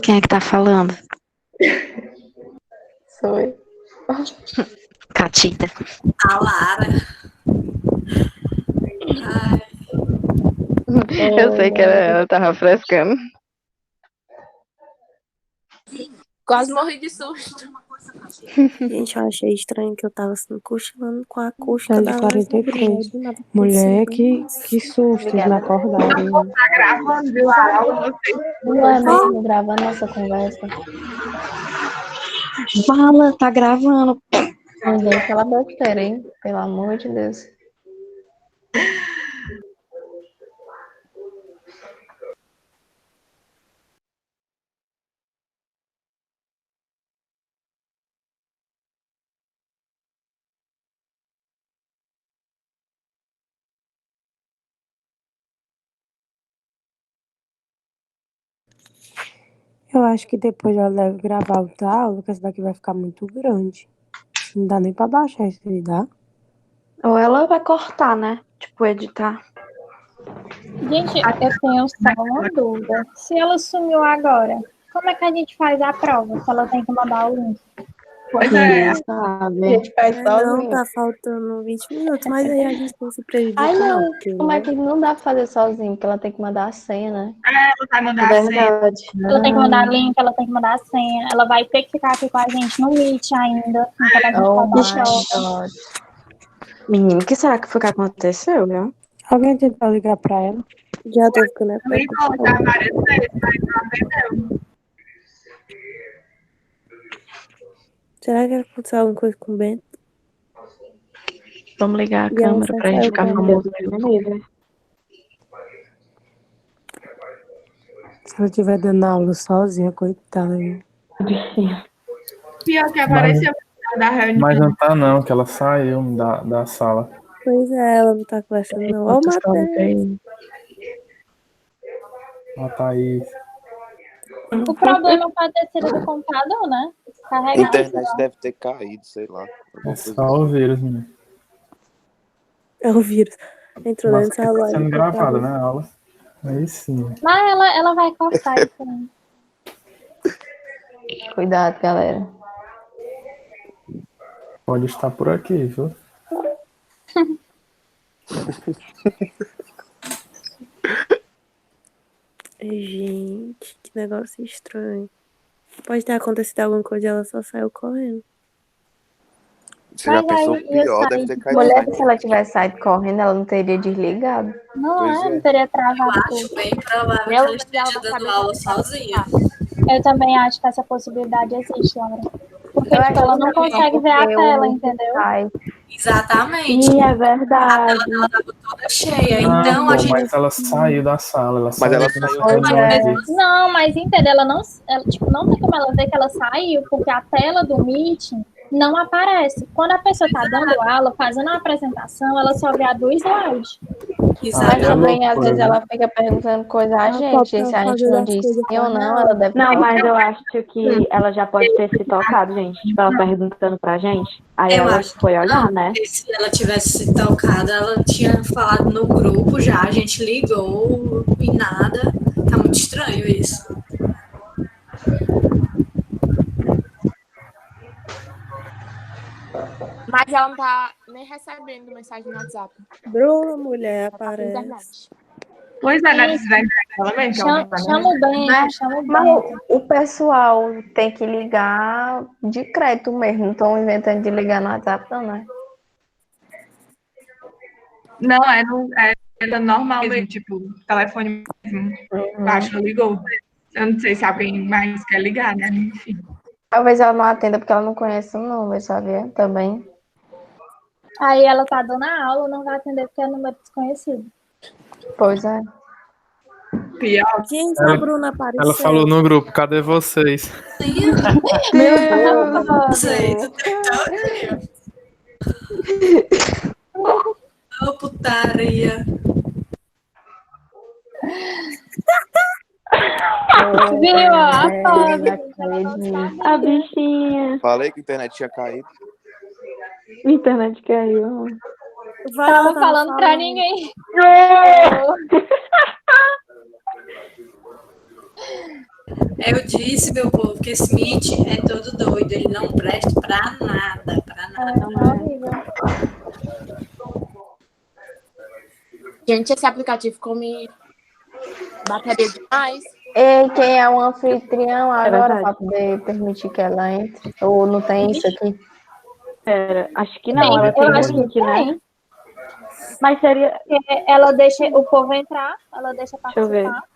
Quem é que tá falando? Sou eu. Catita. A Lara. Ai, Eu sei que ela tava frescando. Quase morri de susto. Gente, eu achei estranho que eu tava assim, cochilando com a acústica Tá de da 43. do nada Mulher, aconteceu. que susto, eles não acordaram. Tá gravando, viu? A aula, você. Não é mesmo gravando nossa conversa. Fala, tá gravando. Ninguém fala besteira, hein? Pelo amor de Deus. Eu acho que depois ela deve gravar outra aula, que essa daqui vai ficar muito grande. Não dá nem pra baixar isso aí, dá? Ou ela vai cortar, né? Tipo, editar. Gente, eu tenho só uma dúvida. Se ela sumiu agora, como é que a gente faz a prova? Se ela tem que mandar o link? Pois é. A Sabe? gente faz Não, sozinho. tá faltando 20 minutos, mas aí a gente não se prejudica, Ai, não. porque, Como é né? que não dá pra fazer sozinho? Porque ela tem que mandar a senha, né? Ela vai mandar a senha. Verdade. Ela tem que mandar link, ela tem que mandar a senha, ela vai ter que ficar aqui com a gente no Meet ainda. Então a gente Oh pode my deixar. God. Menino, o que será que foi que aconteceu, viu? Alguém tentou ligar pra ela? Já tô ficando é Ligou já várias vezes, mas não atendeu. Será que aconteceu alguma coisa com o Bento? Vamos ligar a E ela câmera só pra gente saiu ficar com famoso no livro. Se ela estiver dando aula sozinha, coitada, viu? Pior que apareceu da reunião. Mas não tá não, que ela saiu da sala. Pois é, ela não tá conversando, não. Ó, o Matheus. Ó, Thaís. O problema pode ter sido do computador, né? A Carregar. internet deve ter caído, sei lá. É só o vírus, menino. É o vírus. Entrou Nossa, dentro que da tá live. sendo gravada, né, a aula? Aí sim. Mas ela vai cortar isso aí. Cuidado, galera. Pode estar por aqui, viu? Gente, que negócio estranho. Pode ter acontecido alguma coisa e ela só saiu correndo. Você já pensou pior, deve ter caído. Mulher, se ela tivesse saído correndo, ela não teria desligado. Não teria travado acho tudo. bem provável que ela esteja dando aula sozinha. Eu também acho que essa possibilidade existe, Laura. Porque Eu tipo, acho ela que não não, consegue ver a porque tela, o- entendeu? Exatamente. Ih, é A verdade. tela dela estava toda cheia. Ah, Então pô, a gente. mas ela saiu da sala. Ela saiu ela da saiu reunião aqui. Não, mas entendeu? Ela não, tipo, não tem como ela ver que ela saiu, porque a tela do Meeting não aparece. Quando a pessoa está dando aula, fazendo a apresentação, ela só vê a do slide. Mas também, às vezes, ela fica perguntando coisa a gente. E se a gente não diz sim ou não, ela deve Não, falar. mas eu acho que ela já pode ter se tocado, gente. Tipo, ela perguntando pra gente. Aí Eu ela acho foi olhar, né? que se ela tivesse se tocado, ela tinha falado no grupo já, a gente ligou e nada. Tá muito estranho isso. Mas ela não tá nem recebendo mensagem no WhatsApp. Bruna, mulher, Ela tá aparece. na internet. Pois é, na internet dela mesmo. que ela não tá Chama o Bento, Né? chama o Mas Bento. o pessoal tem que ligar de crédito mesmo. Não estão inventando de ligar no WhatsApp, não, né? Não, era normal mesmo, tipo, telefone mesmo. Acho que ligou. Eu não sei se alguém mais quer ligar, né? Enfim. Talvez ela não atenda porque ela não conhece o número, sabia? Também. Aí ela tá dando a aula, não vai atender porque é número desconhecido. Pois é. Pior. Gente, a Bruna apareceu. Ela falou no grupo, cadê vocês? Meu Deus! Ô, putaria. Viu? A A bichinha. Falei que a internet tinha caído. A internet caiu. Vai Tava lá, falando fala. pra ninguém. Eu disse, meu povo, que esse Meet é todo doido. Ele não presta pra nada, pra nada. É horrível. Gente, esse aplicativo come bateria demais. E quem é um anfitrião agora verdade. para poder permitir que ela entre? Ou não tem isso aqui? Pera, acho que não, ela tem Eu o acho que link, né? tem. Mas seria. Ela deixa o povo entrar, ela deixa Deixa eu ver. participar.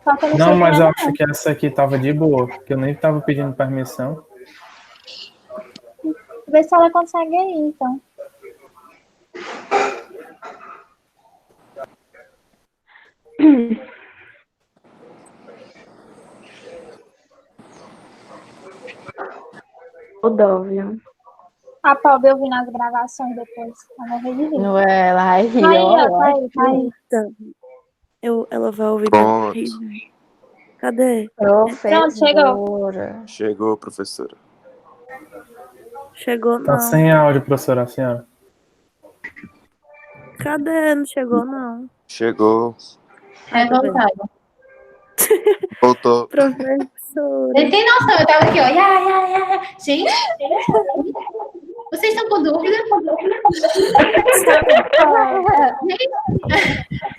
Só que eu não, Não, sei mas quem eu é, acho que essa aqui tava de boa, porque eu nem tava pedindo permissão. Vê se ela consegue ir, então. O Dóvio. A pobre eu vi nas gravações depois. Ela vai rir. Não é, ela vai rir, Aí, ó. ó, tá aí, tá aí. Ela vai ouvir Pronto. depois. Cadê? Pronto, chegou. Professora. Chegou, professora. Chegou Tá não. sem áudio, professora, a senhora. Cadê? Não chegou não. Chegou. É vontade. Voltou. Professora. Ele tem noção, eu tava aqui, ó. Gente, vocês estão com dúvida?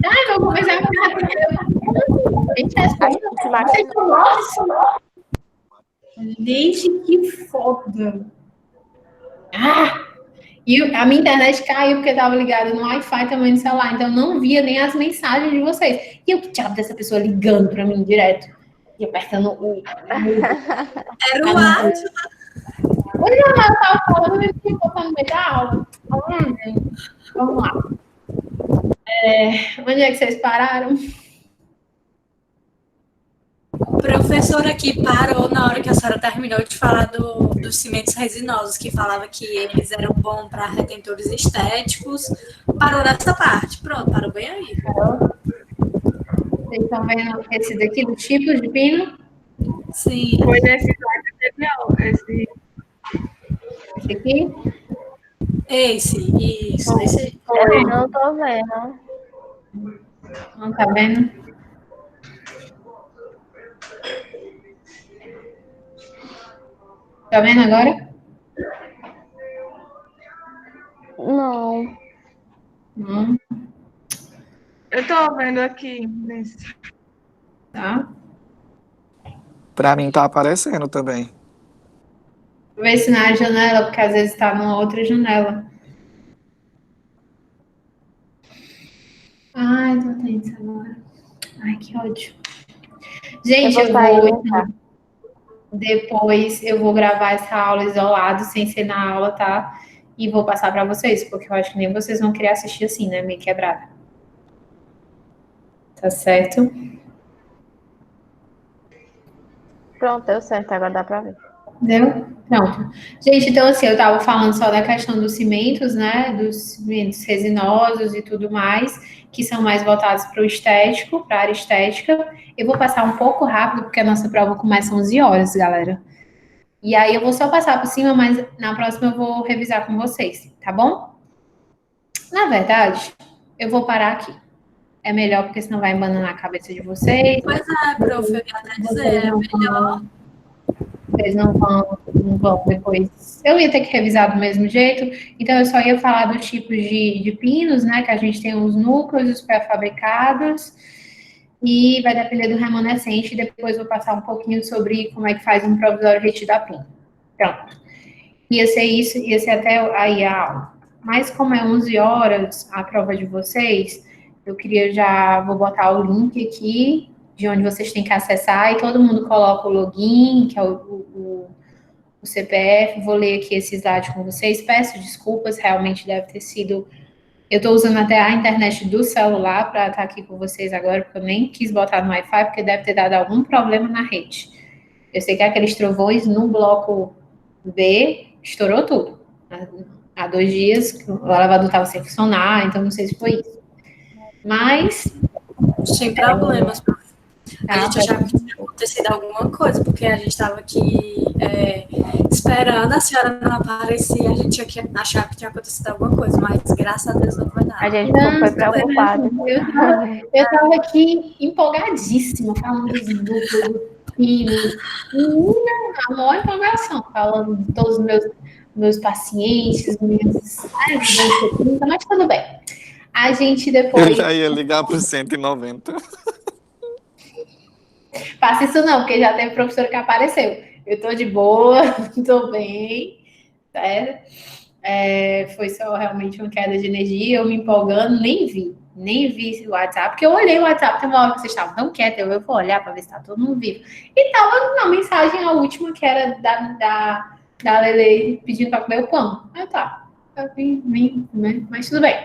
Ai, vou conversar com ela. Gente, vocês estão loucos? Gente, que foda. E a minha internet caiu porque eu tava ligada no Wi-Fi também no celular, então eu não via nem as mensagens de vocês. E o que diabo dessa pessoa ligando pra mim direto? E apertando o... Era o áudio. Pois é, mas eu tava falando e fiquei botando no meio da aula. Vamos lá. Onde é que vocês pararam? O professor aqui parou na hora que a senhora terminou de falar dos cimentos resinosos, que falava que eles eram bons para retentores estéticos. Parou nessa parte. Pronto, parou bem aí. Vocês estão vendo esse daqui, do tipo de pino? Sim. Foi nesse slide anterior, esse aqui? Isso, esse aí. Eu não tô vendo. Não tá vendo? Tá vendo agora? Não. Eu tô vendo aqui nesse. Tá. Pra mim tá aparecendo também. Vou ver se na janela, porque às vezes tá numa outra janela. Ai, tô tensa agora. Ai, que ódio. Gente, eu vou então, depois eu vou gravar essa aula isolado, sem ser na aula, tá? E vou passar pra vocês, porque eu acho que nem vocês vão querer assistir assim, né? Meio quebrada. Tá certo? Pronto, deu certo, agora dá pra ver. Deu? Pronto. Gente, então assim, eu tava falando só da questão dos cimentos, né? Dos cimentos resinosos e tudo mais, que são mais voltados para o estético, para a área estética. Eu vou passar um pouco rápido, porque a nossa prova começa às 11 horas, galera. E aí eu vou só passar por cima, mas na próxima eu vou revisar com vocês, tá bom? Na verdade, eu vou parar aqui. É melhor, porque senão vai embananar a cabeça de vocês. Pois é, prof, eu ia até dizer, é melhor. Vocês não vão depois. Eu ia ter que revisar do mesmo jeito, então eu só ia falar do tipo de pinos, né? Que a gente tem os núcleos, os pré-fabricados, e vai depender do remanescente. Depois vou passar um pouquinho sobre como é que faz um provisório retido a pino. Pronto. Ia ser isso, ia ser até aí a aula. Mas como é 11 horas a prova de vocês, eu vou botar o link aqui, de onde vocês têm que acessar, e todo mundo coloca o login, que é o CPF, vou ler aqui esse slide com vocês, peço desculpas, realmente deve ter sido, eu estou usando até a internet do celular para estar aqui com vocês agora, porque eu nem quis botar no Wi-Fi, porque deve ter dado algum problema na rede. Eu sei que aqueles trovões no bloco B, estourou tudo. Há 2 dias, o elevador estava sem funcionar, então não sei se foi isso. Mas... Sem problemas, prof. A gente achava que tinha acontecido alguma coisa, porque a gente estava aqui esperando, a senhora não aparecia, a gente achava que tinha acontecido alguma coisa, mas graças a Deus não foi nada. A gente foi preocupada. Eu estava aqui empolgadíssima, falando dos núcleos, dos pinos. Menina, a maior empolgação, falando de todos os meus pacientes, mas tudo bem. A gente depois. Eu já ia ligar para o 190. Faça isso não, porque já teve professor que apareceu. Eu tô de boa, tô bem, certo? Foi só realmente uma queda de energia, eu me empolgando, nem vi o WhatsApp, porque eu olhei o WhatsApp, tem uma hora que vocês estavam tão quietos, eu vou olhar para ver se tá todo mundo vivo. E tava na mensagem, a última, que era da Lele pedindo para comer o pão. Ah, tá. Eu vim, né? Mas tudo bem.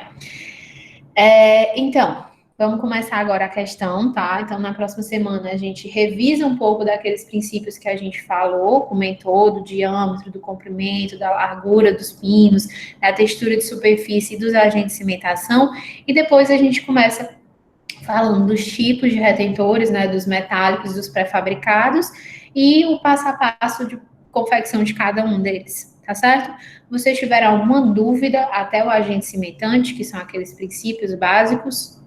Então, vamos começar agora a questão, tá? Então, na próxima semana, a gente revisa um pouco daqueles princípios que a gente falou, comentou, do diâmetro, do comprimento, da largura dos pinos, da textura de superfície e dos agentes de cimentação, e depois a gente começa falando dos tipos de retentores, né, dos metálicos, dos pré-fabricados, e o passo a passo de confecção de cada um deles, tá certo? Se vocês tiverem alguma dúvida até o agente cimentante, que são aqueles princípios básicos,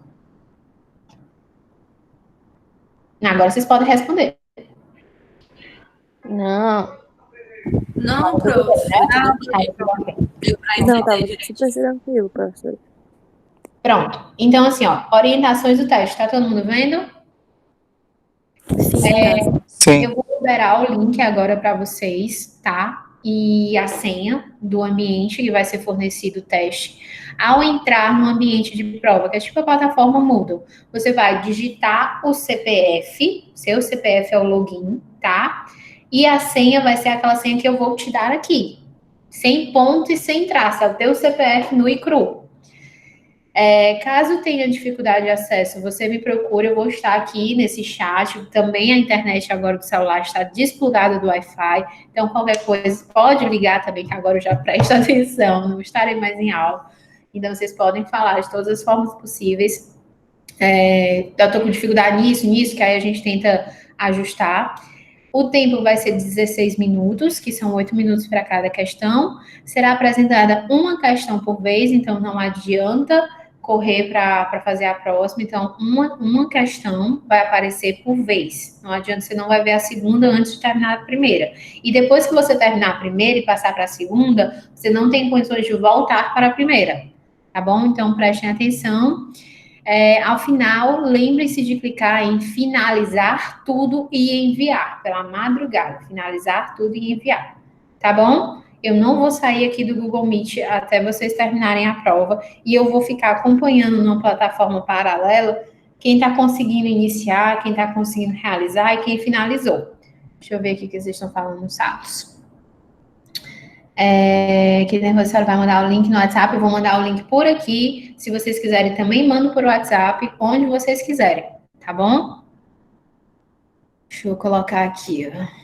agora vocês podem responder. Não, prof. Não, tava super tranquilo, professor. Pronto. Então, assim, ó, orientações do teste. Tá todo mundo vendo? Sim. Eu vou liberar o link agora para vocês, tá? E a senha do ambiente que vai ser fornecido o teste. Ao entrar no ambiente de prova, que é tipo a plataforma Moodle, você vai digitar o CPF, seu CPF é o login, tá? E a senha vai ser aquela senha que eu vou te dar aqui. Sem ponto e sem traço, é o teu CPF nu e cru. Caso tenha dificuldade de acesso, você me procura, eu vou estar aqui nesse chat, também a internet agora do celular está desplugada do Wi-Fi, então qualquer coisa pode ligar também, que agora eu já presto atenção, não estarei mais em aula, então vocês podem falar de todas as formas possíveis. Eu estou com dificuldade nisso, que aí a gente tenta ajustar. O tempo vai ser 16 minutos, que são 8 minutos para cada questão. Será apresentada uma questão por vez, então não adianta correr para fazer a próxima. Então, uma questão vai aparecer por vez. Não adianta, você não vai ver a segunda antes de terminar a primeira. E depois que você terminar a primeira e passar para a segunda, você não tem condições de voltar para a primeira. Tá bom? Então, prestem atenção. Ao final, lembre-se de clicar em finalizar tudo e enviar, pela madrugada, finalizar tudo e enviar, tá bom? Eu não vou sair aqui do Google Meet até vocês terminarem a prova e eu vou ficar acompanhando numa plataforma paralela quem está conseguindo iniciar, quem está conseguindo realizar e quem finalizou. Deixa eu ver aqui o que vocês estão falando nos status. Que depois você vai mandar o link no WhatsApp, eu vou mandar o link por aqui. Se vocês quiserem, também mando por WhatsApp, onde vocês quiserem, tá bom? Deixa eu colocar aqui, ó.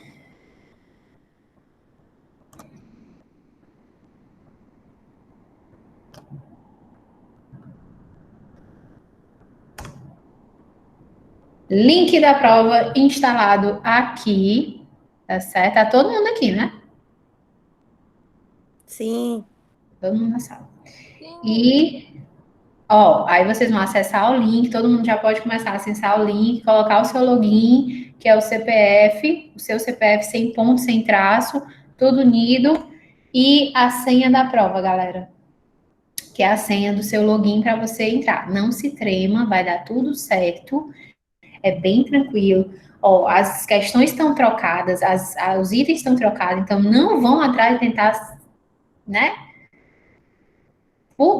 Link da prova instalado aqui, tá certo? Tá todo mundo aqui, né? Sim. Todo mundo na sala. E, aí vocês vão acessar o link, todo mundo já pode começar a acessar o link, colocar o seu login, que é o CPF, o seu CPF sem ponto, sem traço, tudo unido, e a senha da prova, galera. Que é a senha do seu login para você entrar. Não se trema, vai dar tudo certo. É bem tranquilo. As questões estão trocadas, os itens estão trocados, então não vão atrás de tentar, né?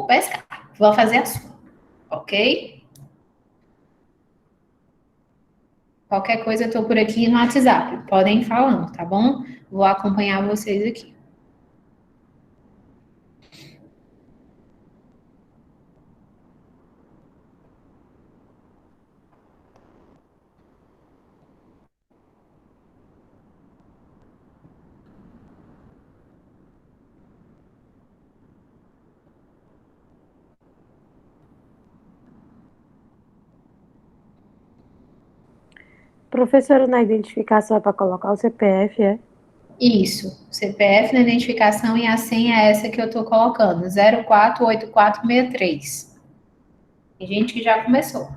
Pescar. Vão fazer a sua, ok? Qualquer coisa eu tô por aqui no WhatsApp. Podem ir falando, tá bom? Vou acompanhar vocês aqui. Professora, na identificação é para colocar o CPF, é? Isso, CPF na identificação e a senha é essa que eu estou colocando, 048463. Tem gente que já começou.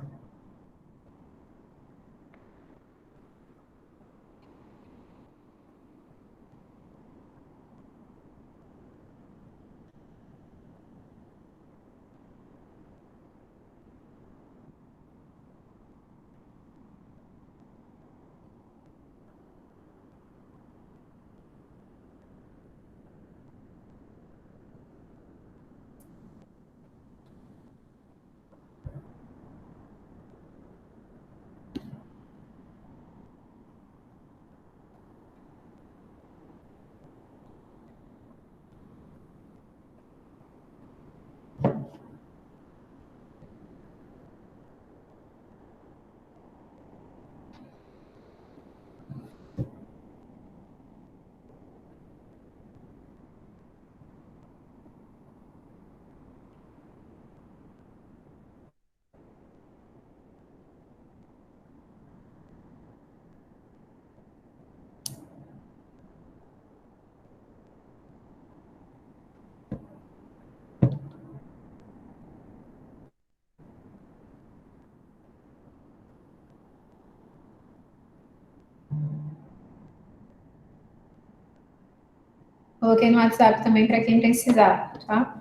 Coloquei no WhatsApp também para quem precisar, tá?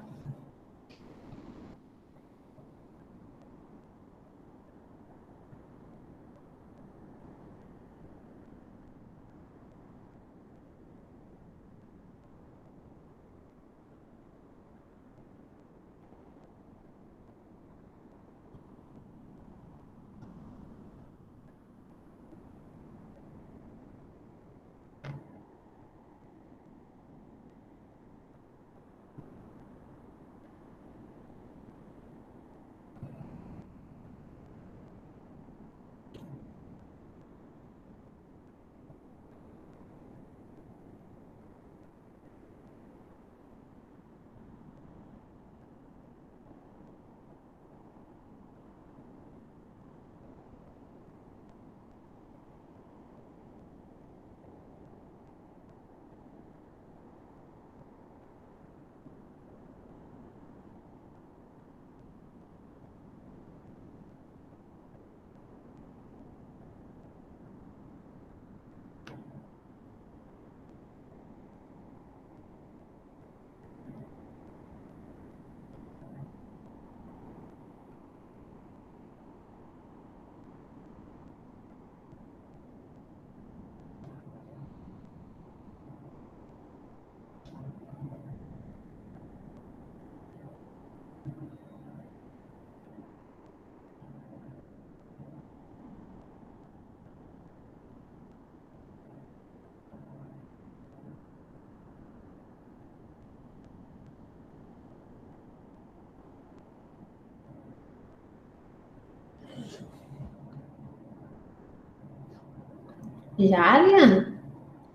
Já, Liana?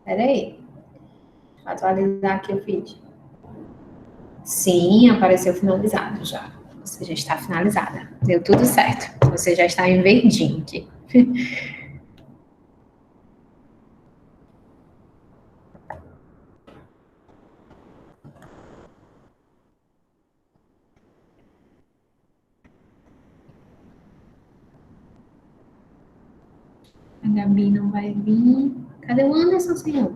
Peraí. Deixa eu atualizar aqui o feed. Sim, apareceu finalizado já. Você já está finalizada. Deu tudo certo. Você já está em verdinho aqui. A Gabi não vai vir. Cadê o Anderson, senhor?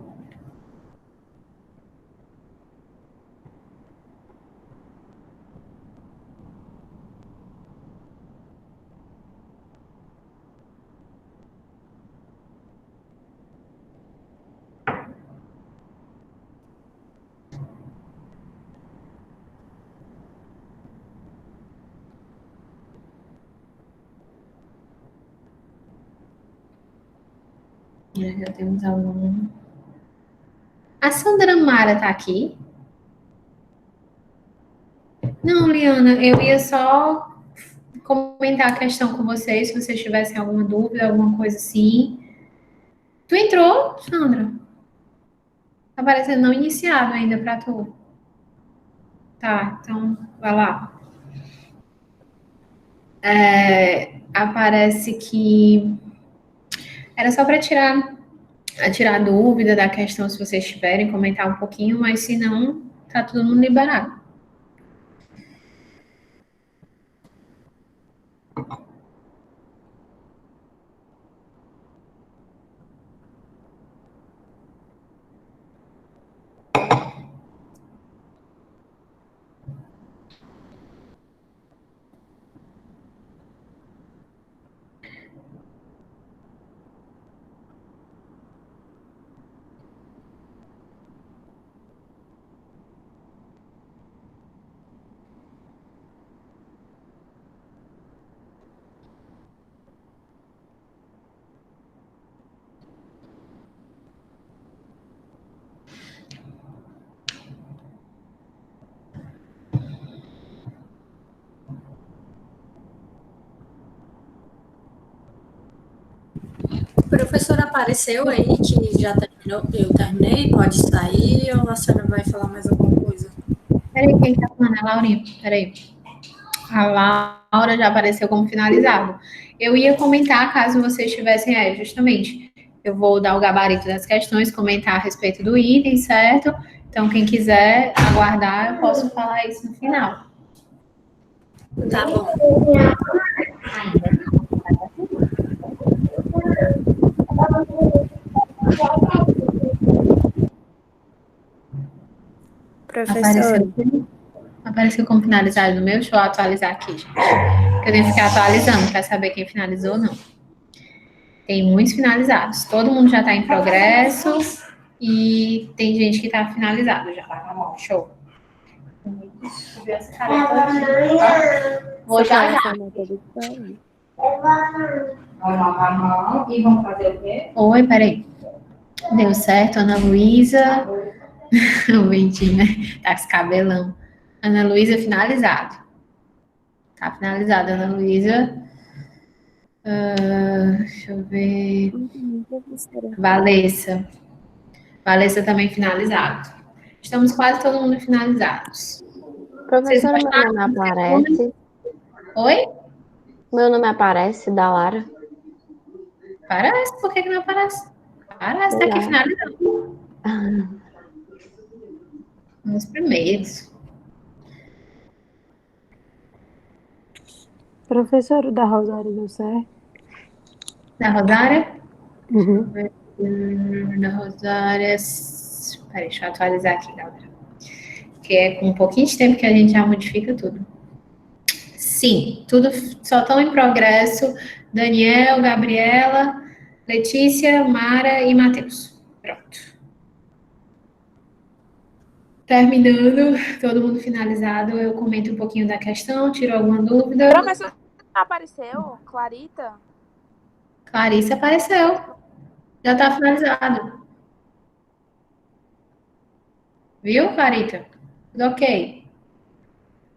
Já temos aluno. A Sandra Mara tá aqui? Não, Liana, eu ia só comentar a questão com vocês, se vocês tivessem alguma dúvida, alguma coisa assim. Tu entrou, Sandra? Tá parecendo não iniciado ainda pra tu. Tá, então vai lá. Aparece que Era só para tirar dúvida da questão, se vocês tiverem, comentar um pouquinho, mas se não, tá todo mundo liberado. O professor apareceu aí que já terminou, eu terminei, pode sair ou a senhora vai falar mais alguma coisa? Peraí, quem tá falando? A Laurinha, peraí. A Laura já apareceu como finalizado. Eu ia comentar, caso vocês tivessem, justamente, eu vou dar o gabarito das questões, comentar a respeito do item, certo? Então, quem quiser aguardar, eu posso falar isso no final. Tá bom. Professor. Apareceu como finalizado no meu? Deixa eu atualizar aqui, gente. Porque eu tenho que ficar atualizando para saber quem finalizou ou não. Tem muitos finalizados. Todo mundo já está em progresso e tem gente que está finalizado já. Show. Vou já. E vamos fazer o quê? Oi, peraí. Deu certo, Ana Luísa. O Bentinho, né? Tá com esse cabelão. Ana Luísa finalizado. Tá finalizado, Ana Luísa. Deixa eu ver. Valessa. Valessa também finalizado. Estamos quase todo mundo finalizados. Professora, meu nome aparece. Oi? Meu nome aparece, da Lara. Parece, por que não aparece? Parece, tá aqui finalizando. Nos primeiros. Professor, o da Rosário deu certo? Da Rosária? Uhum. Da Rosária. Peraí, deixa eu atualizar aqui, galera. Que é com um pouquinho de tempo que a gente já modifica tudo. Sim, tudo só estão em progresso. Daniel, Gabriela, Letícia, Mara e Matheus. Pronto. Terminando, todo mundo finalizado, eu comento um pouquinho da questão, tiro alguma dúvida. Professor, apareceu? Clarita? Clarice apareceu. Já está finalizado. Viu, Clarita? Tudo ok.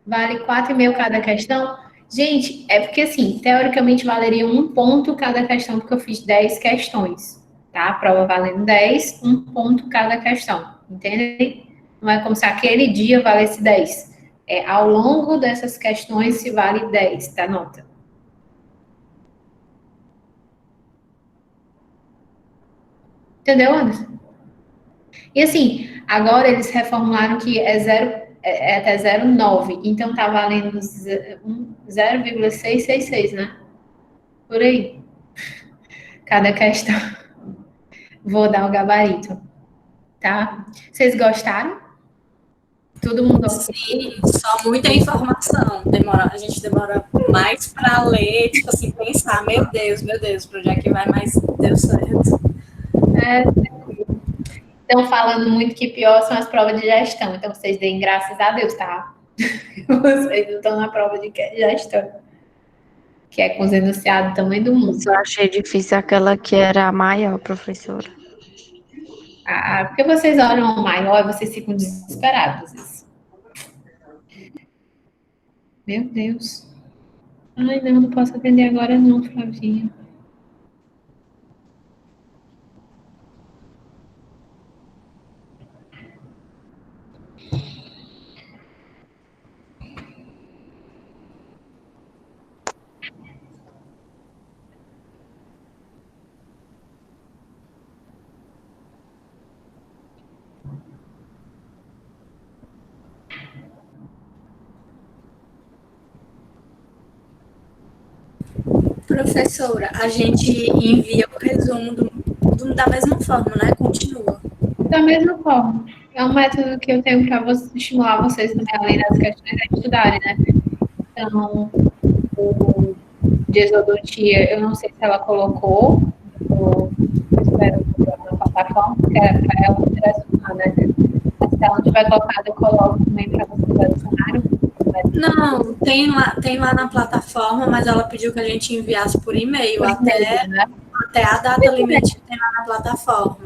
Vale 4,5 cada questão. Gente, é porque assim, teoricamente valeria 1 ponto cada questão, porque eu fiz 10 questões, tá? A prova valendo 10, 1 ponto cada questão, entendem? Não é como se aquele dia valesse 10. É, ao longo dessas questões se vale 10, tá? Nota. Entendeu, Anderson? E assim, agora eles reformularam que é até 0,9, então tá valendo 0,666, né? Por aí. Cada questão. Vou dar o gabarito, tá? Vocês gostaram? Todo mundo ok? Sim, só muita informação. A gente demora mais para ler, tipo assim, pensar, meu Deus, para onde é que vai, mas deu certo. Estão falando muito que pior são as provas de gestão, então vocês deem graças a Deus, tá? Vocês não estão na prova de gestão, que é com os enunciados do tamanho do mundo. Eu achei difícil aquela que era a maior, professora. Porque vocês olham o maior e vocês ficam desesperados. Meu Deus. Ai, não posso atender agora não, Flavinha. Professora, a gente envia o resumo da mesma forma, né? Continua. Da mesma forma. É um método que eu tenho para estimular vocês também, além das questões a estudarem, né? Então, o de exodontia, eu não sei se ela colocou, eu espero na plataforma, porque é para ela direcionar, né? Mas se ela não tiver colocado, eu coloco também para vocês adicionarem. Não, tem lá na plataforma, mas ela pediu que a gente enviasse por e-mail, até a data limite tem lá na plataforma.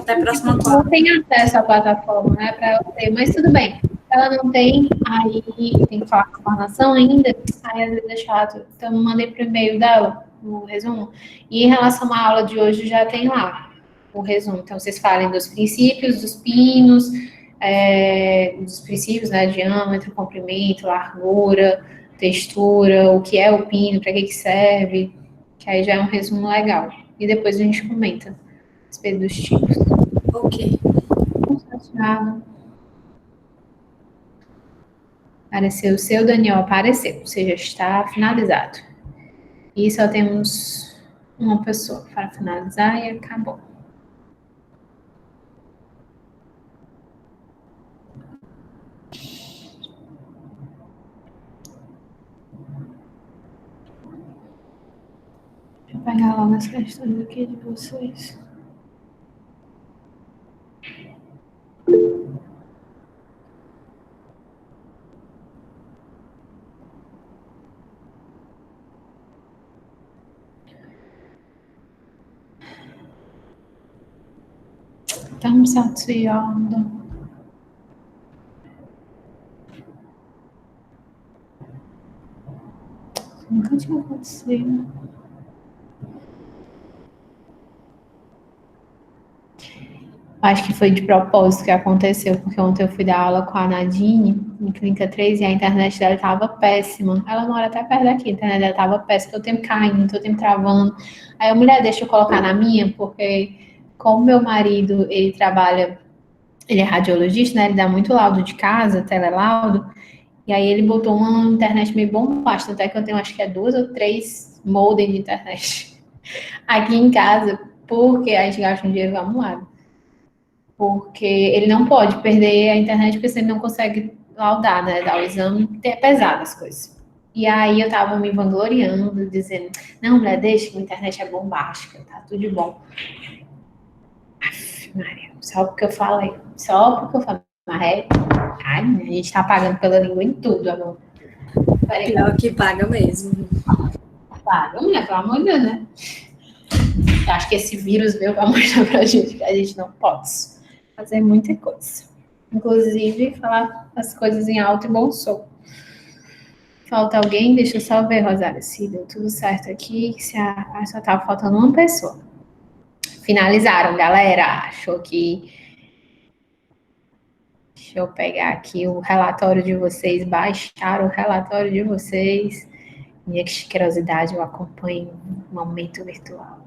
Até a próxima quarta. Não tem acesso à plataforma, né, para ela ter, mas tudo bem. Ela não tem, aí tem que falar com a formação ainda, aí às vezes é chato. Então, eu mandei pro e-mail dela, o resumo. E em relação à aula de hoje, já tem lá o resumo. Então, vocês falem dos princípios, dos pinos, dos princípios, né, diâmetro, comprimento, largura, textura, o que é o pino, para que serve, que aí já é um resumo legal. E depois a gente comenta a respeito dos tipos. Ok. Apareceu o seu, Daniel apareceu, ou seja, está finalizado. E só temos uma pessoa para finalizar e acabou. Deixa eu pegar logo as questões aqui de vocês. Estamos saciando. Nunca tinha acontecido. Acho que foi de propósito que aconteceu, porque ontem eu fui dar aula com a Nadine, em Clínica 3, e a internet dela estava péssima. Ela mora até perto daqui, a internet dela estava péssima, todo tempo caindo, todo tempo travando. Aí a mulher, deixa eu colocar na minha, porque como meu marido, ele trabalha, ele é radiologista, né, ele dá muito laudo de casa, telelaudo, e aí ele botou uma internet meio bombástica, até que eu tenho, acho que 2 ou 3 modem de internet aqui em casa, porque a gente gasta um dinheiro acumulado. Porque ele não pode perder a internet, porque você não consegue laudar, né, dar o exame, é pesado as coisas. E aí eu tava me vangloriando, dizendo, não, mulher, deixa que a internet é bombástica, tá tudo de bom. Aff, Maria, só porque eu falei, mas ai, a gente tá pagando pela língua em tudo, amor. Pior que paga mesmo. Paga, mulher, pelo amor de Deus, né? Eu acho que esse vírus veio pra mostrar pra gente que a gente não pode fazer muita coisa. Inclusive, falar as coisas em alto e bom som. Falta alguém? Deixa eu só ver, Rosário, se deu tudo certo aqui. Só tava faltando uma pessoa. Finalizaram, galera. Achou que... Deixa eu pegar aqui o relatório de vocês. Baixaram o relatório de vocês. Minha chiquerosidade, eu acompanho um momento virtual.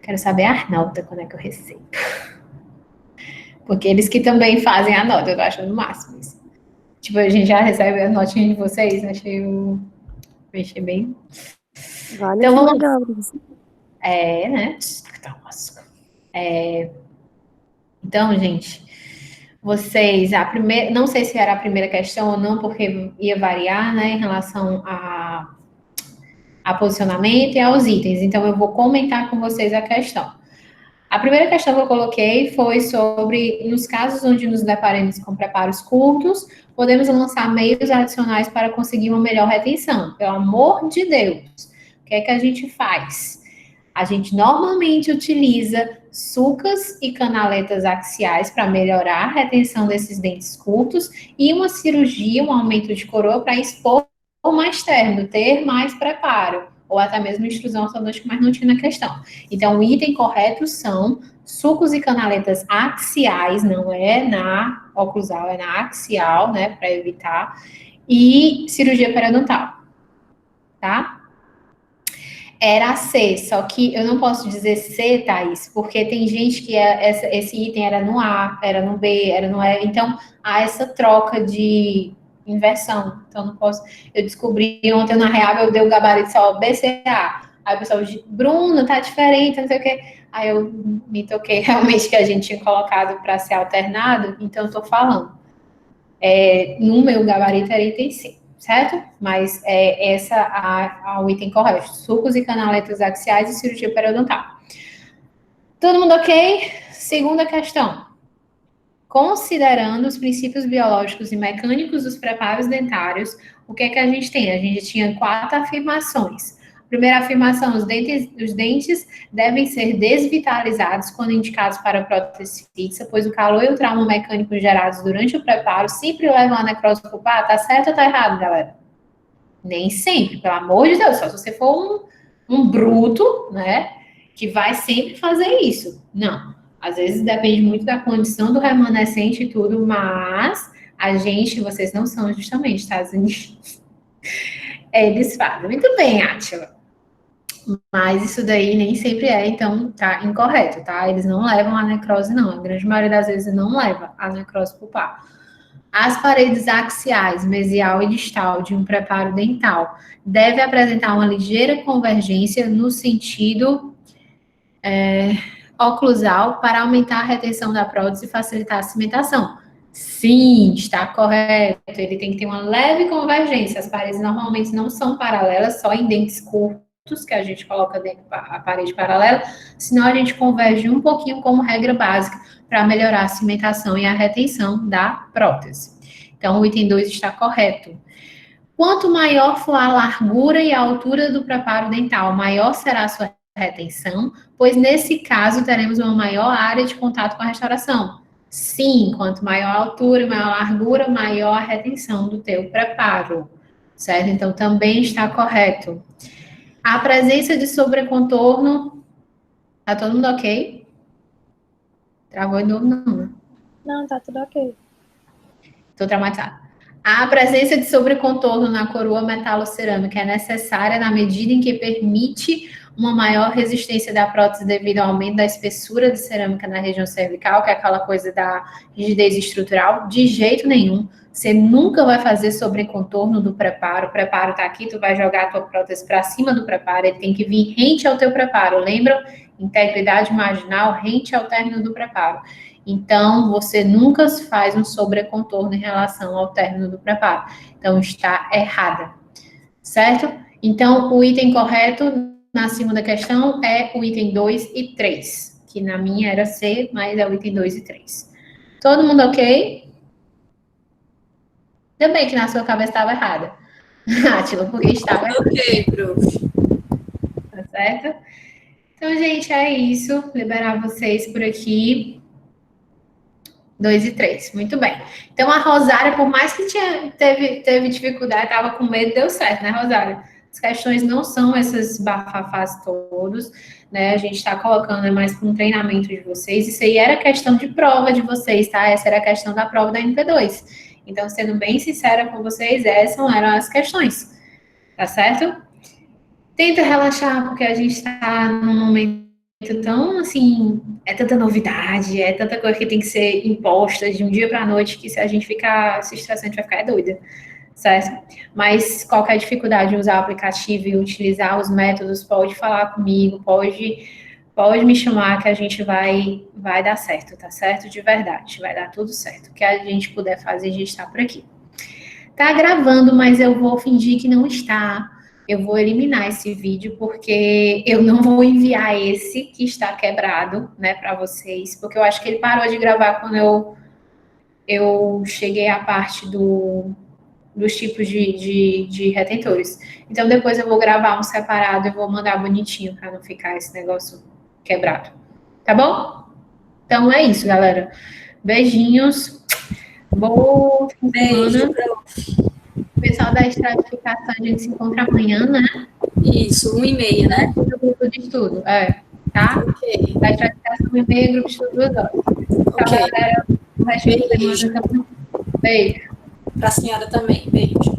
Quero saber a nota, quando é que eu recebo. Porque eles que também fazem a nota, eu tô achando o máximo isso. Tipo, a gente já recebe a notinha de vocês, achei bem... Vale, então, vamos... legal. né? Então, gente, vocês, não sei se era a primeira questão ou não, porque ia variar, né, em relação a posicionamento e aos itens. Então, eu vou comentar com vocês a questão. A primeira questão que eu coloquei foi sobre, nos casos onde nos deparamos com preparos curtos, podemos lançar meios adicionais para conseguir uma melhor retenção. Pelo amor de Deus, o que é que a gente faz? A gente normalmente utiliza sucas e canaletas axiais para melhorar a retenção desses dentes curtos e uma cirurgia, um aumento de coroa para expor mais término, ter mais preparo, ou até mesmo extrusão ortodôntica, mas não tinha na questão. Então, o item correto são sucos e canaletas axiais, não é na oclusal, é na axial, né, para evitar, e cirurgia periodontal, tá? Era C, só que eu não posso dizer C, Thaís, porque tem gente que esse item era no A, era no B, era no E, então há essa troca de inversão. Então, não posso. Eu descobri ontem na Reab, eu dei o gabarito só BCA. Aí o pessoal disse, Bruno, tá diferente, não sei o quê. Aí eu me toquei realmente que a gente tinha colocado para ser alternado, então eu tô falando. No meu gabarito era item C, certo? Mas o item correto. Sulcos e canaletas axiais e cirurgia periodontal. Todo mundo ok? Segunda questão. Considerando os princípios biológicos e mecânicos dos preparos dentários, o que é que a gente tem? A gente tinha 4 afirmações. Primeira afirmação, os dentes devem ser desvitalizados quando indicados para prótese fixa, pois o calor e o trauma mecânico gerados durante o preparo sempre levam a necrose pulpar. Tá certo ou tá errado, galera? Nem sempre, pelo amor de Deus, só se você for um bruto, né, que vai sempre fazer isso. Não, às vezes depende muito da condição do remanescente e tudo, mas vocês não são justamente Estados Unidos. Eles fazem. Muito bem, Átila. Mas isso daí nem sempre então tá incorreto, tá? Eles não levam a necrose, não. A grande maioria das vezes não leva a necrose pulpar. As paredes axiais, mesial e distal de um preparo dental devem apresentar uma ligeira convergência no sentido oclusal para aumentar a retenção da prótese e facilitar a cimentação. Sim, está correto. Ele tem que ter uma leve convergência. As paredes normalmente não são paralelas, só em dentes curtos que a gente coloca dentro a parede paralela, senão a gente converge um pouquinho como regra básica para melhorar a cimentação e a retenção da prótese. Então, o item 2 está correto. Quanto maior for a largura e a altura do preparo dental, maior será a sua retenção, pois nesse caso teremos uma maior área de contato com a restauração. Sim, quanto maior a altura, maior a largura, maior a retenção do teu preparo, certo? Então, também está correto. A presença de sobrecontorno, tá todo mundo ok? Travou de novo, não, né? Não, tá tudo ok. Tô traumatizada. A presença de sobrecontorno na coroa metalocerâmica é necessária na medida em que permite uma maior resistência da prótese devido ao aumento da espessura de cerâmica na região cervical, que é aquela coisa da rigidez estrutural. De jeito nenhum. Você nunca vai fazer sobrecontorno do preparo. O preparo tá aqui, tu vai jogar a tua prótese para cima do preparo. Ele tem que vir rente ao teu preparo. Lembra? Integridade marginal rente ao término do preparo. Então, você nunca faz um sobrecontorno em relação ao término do preparo. Então, está errada. Certo? Então, o item correto na segunda questão é o item 2 e 3, que na minha era C, mas é o item 2 e 3. Todo mundo ok? Ainda bem que na sua cabeça estava errada. Átila, porque estava errada. Ok, prof. Tá certo? Então, gente, é isso. Liberar vocês por aqui. 2 e 3. Muito bem. Então, a Rosária, por mais que teve dificuldade, estava com medo, deu certo, né, Rosária? As questões não são esses bafafás todos, né? A gente está colocando mais para um treinamento de vocês. Isso aí era questão de prova de vocês, tá? Essa era a questão da prova da MP2. Então, sendo bem sincera com vocês, essas eram as questões, tá certo? Tenta relaxar, porque a gente está num momento tão, assim, é tanta novidade, é tanta coisa que tem que ser imposta de um dia para a noite, que se a gente ficar se estressando, a gente vai ficar doida, certo? Mas qualquer dificuldade em usar o aplicativo e utilizar os métodos, pode falar comigo, pode me chamar que a gente vai dar certo, tá certo? De verdade, vai dar tudo certo. O que a gente puder fazer, a gente está por aqui. Tá gravando, mas eu vou fingir que não está. Eu vou eliminar esse vídeo, porque eu não vou enviar esse que está quebrado, né, para vocês, porque eu acho que ele parou de gravar quando eu cheguei à parte dos tipos de retentores. Então, depois eu vou gravar um separado e vou mandar bonitinho, para não ficar esse negócio quebrado. Tá bom? Então, é isso, galera. Beijinhos. Bom fim de semana. O pessoal da estratificação, a gente se encontra amanhã, né? Isso, 1h30, né? No grupo de estudo, tá? Ok. Da estratificação 1h30, grupo de estudo 2 horas. Então, galera, o resto da semana. Beijo. Para a senhora também, beijo.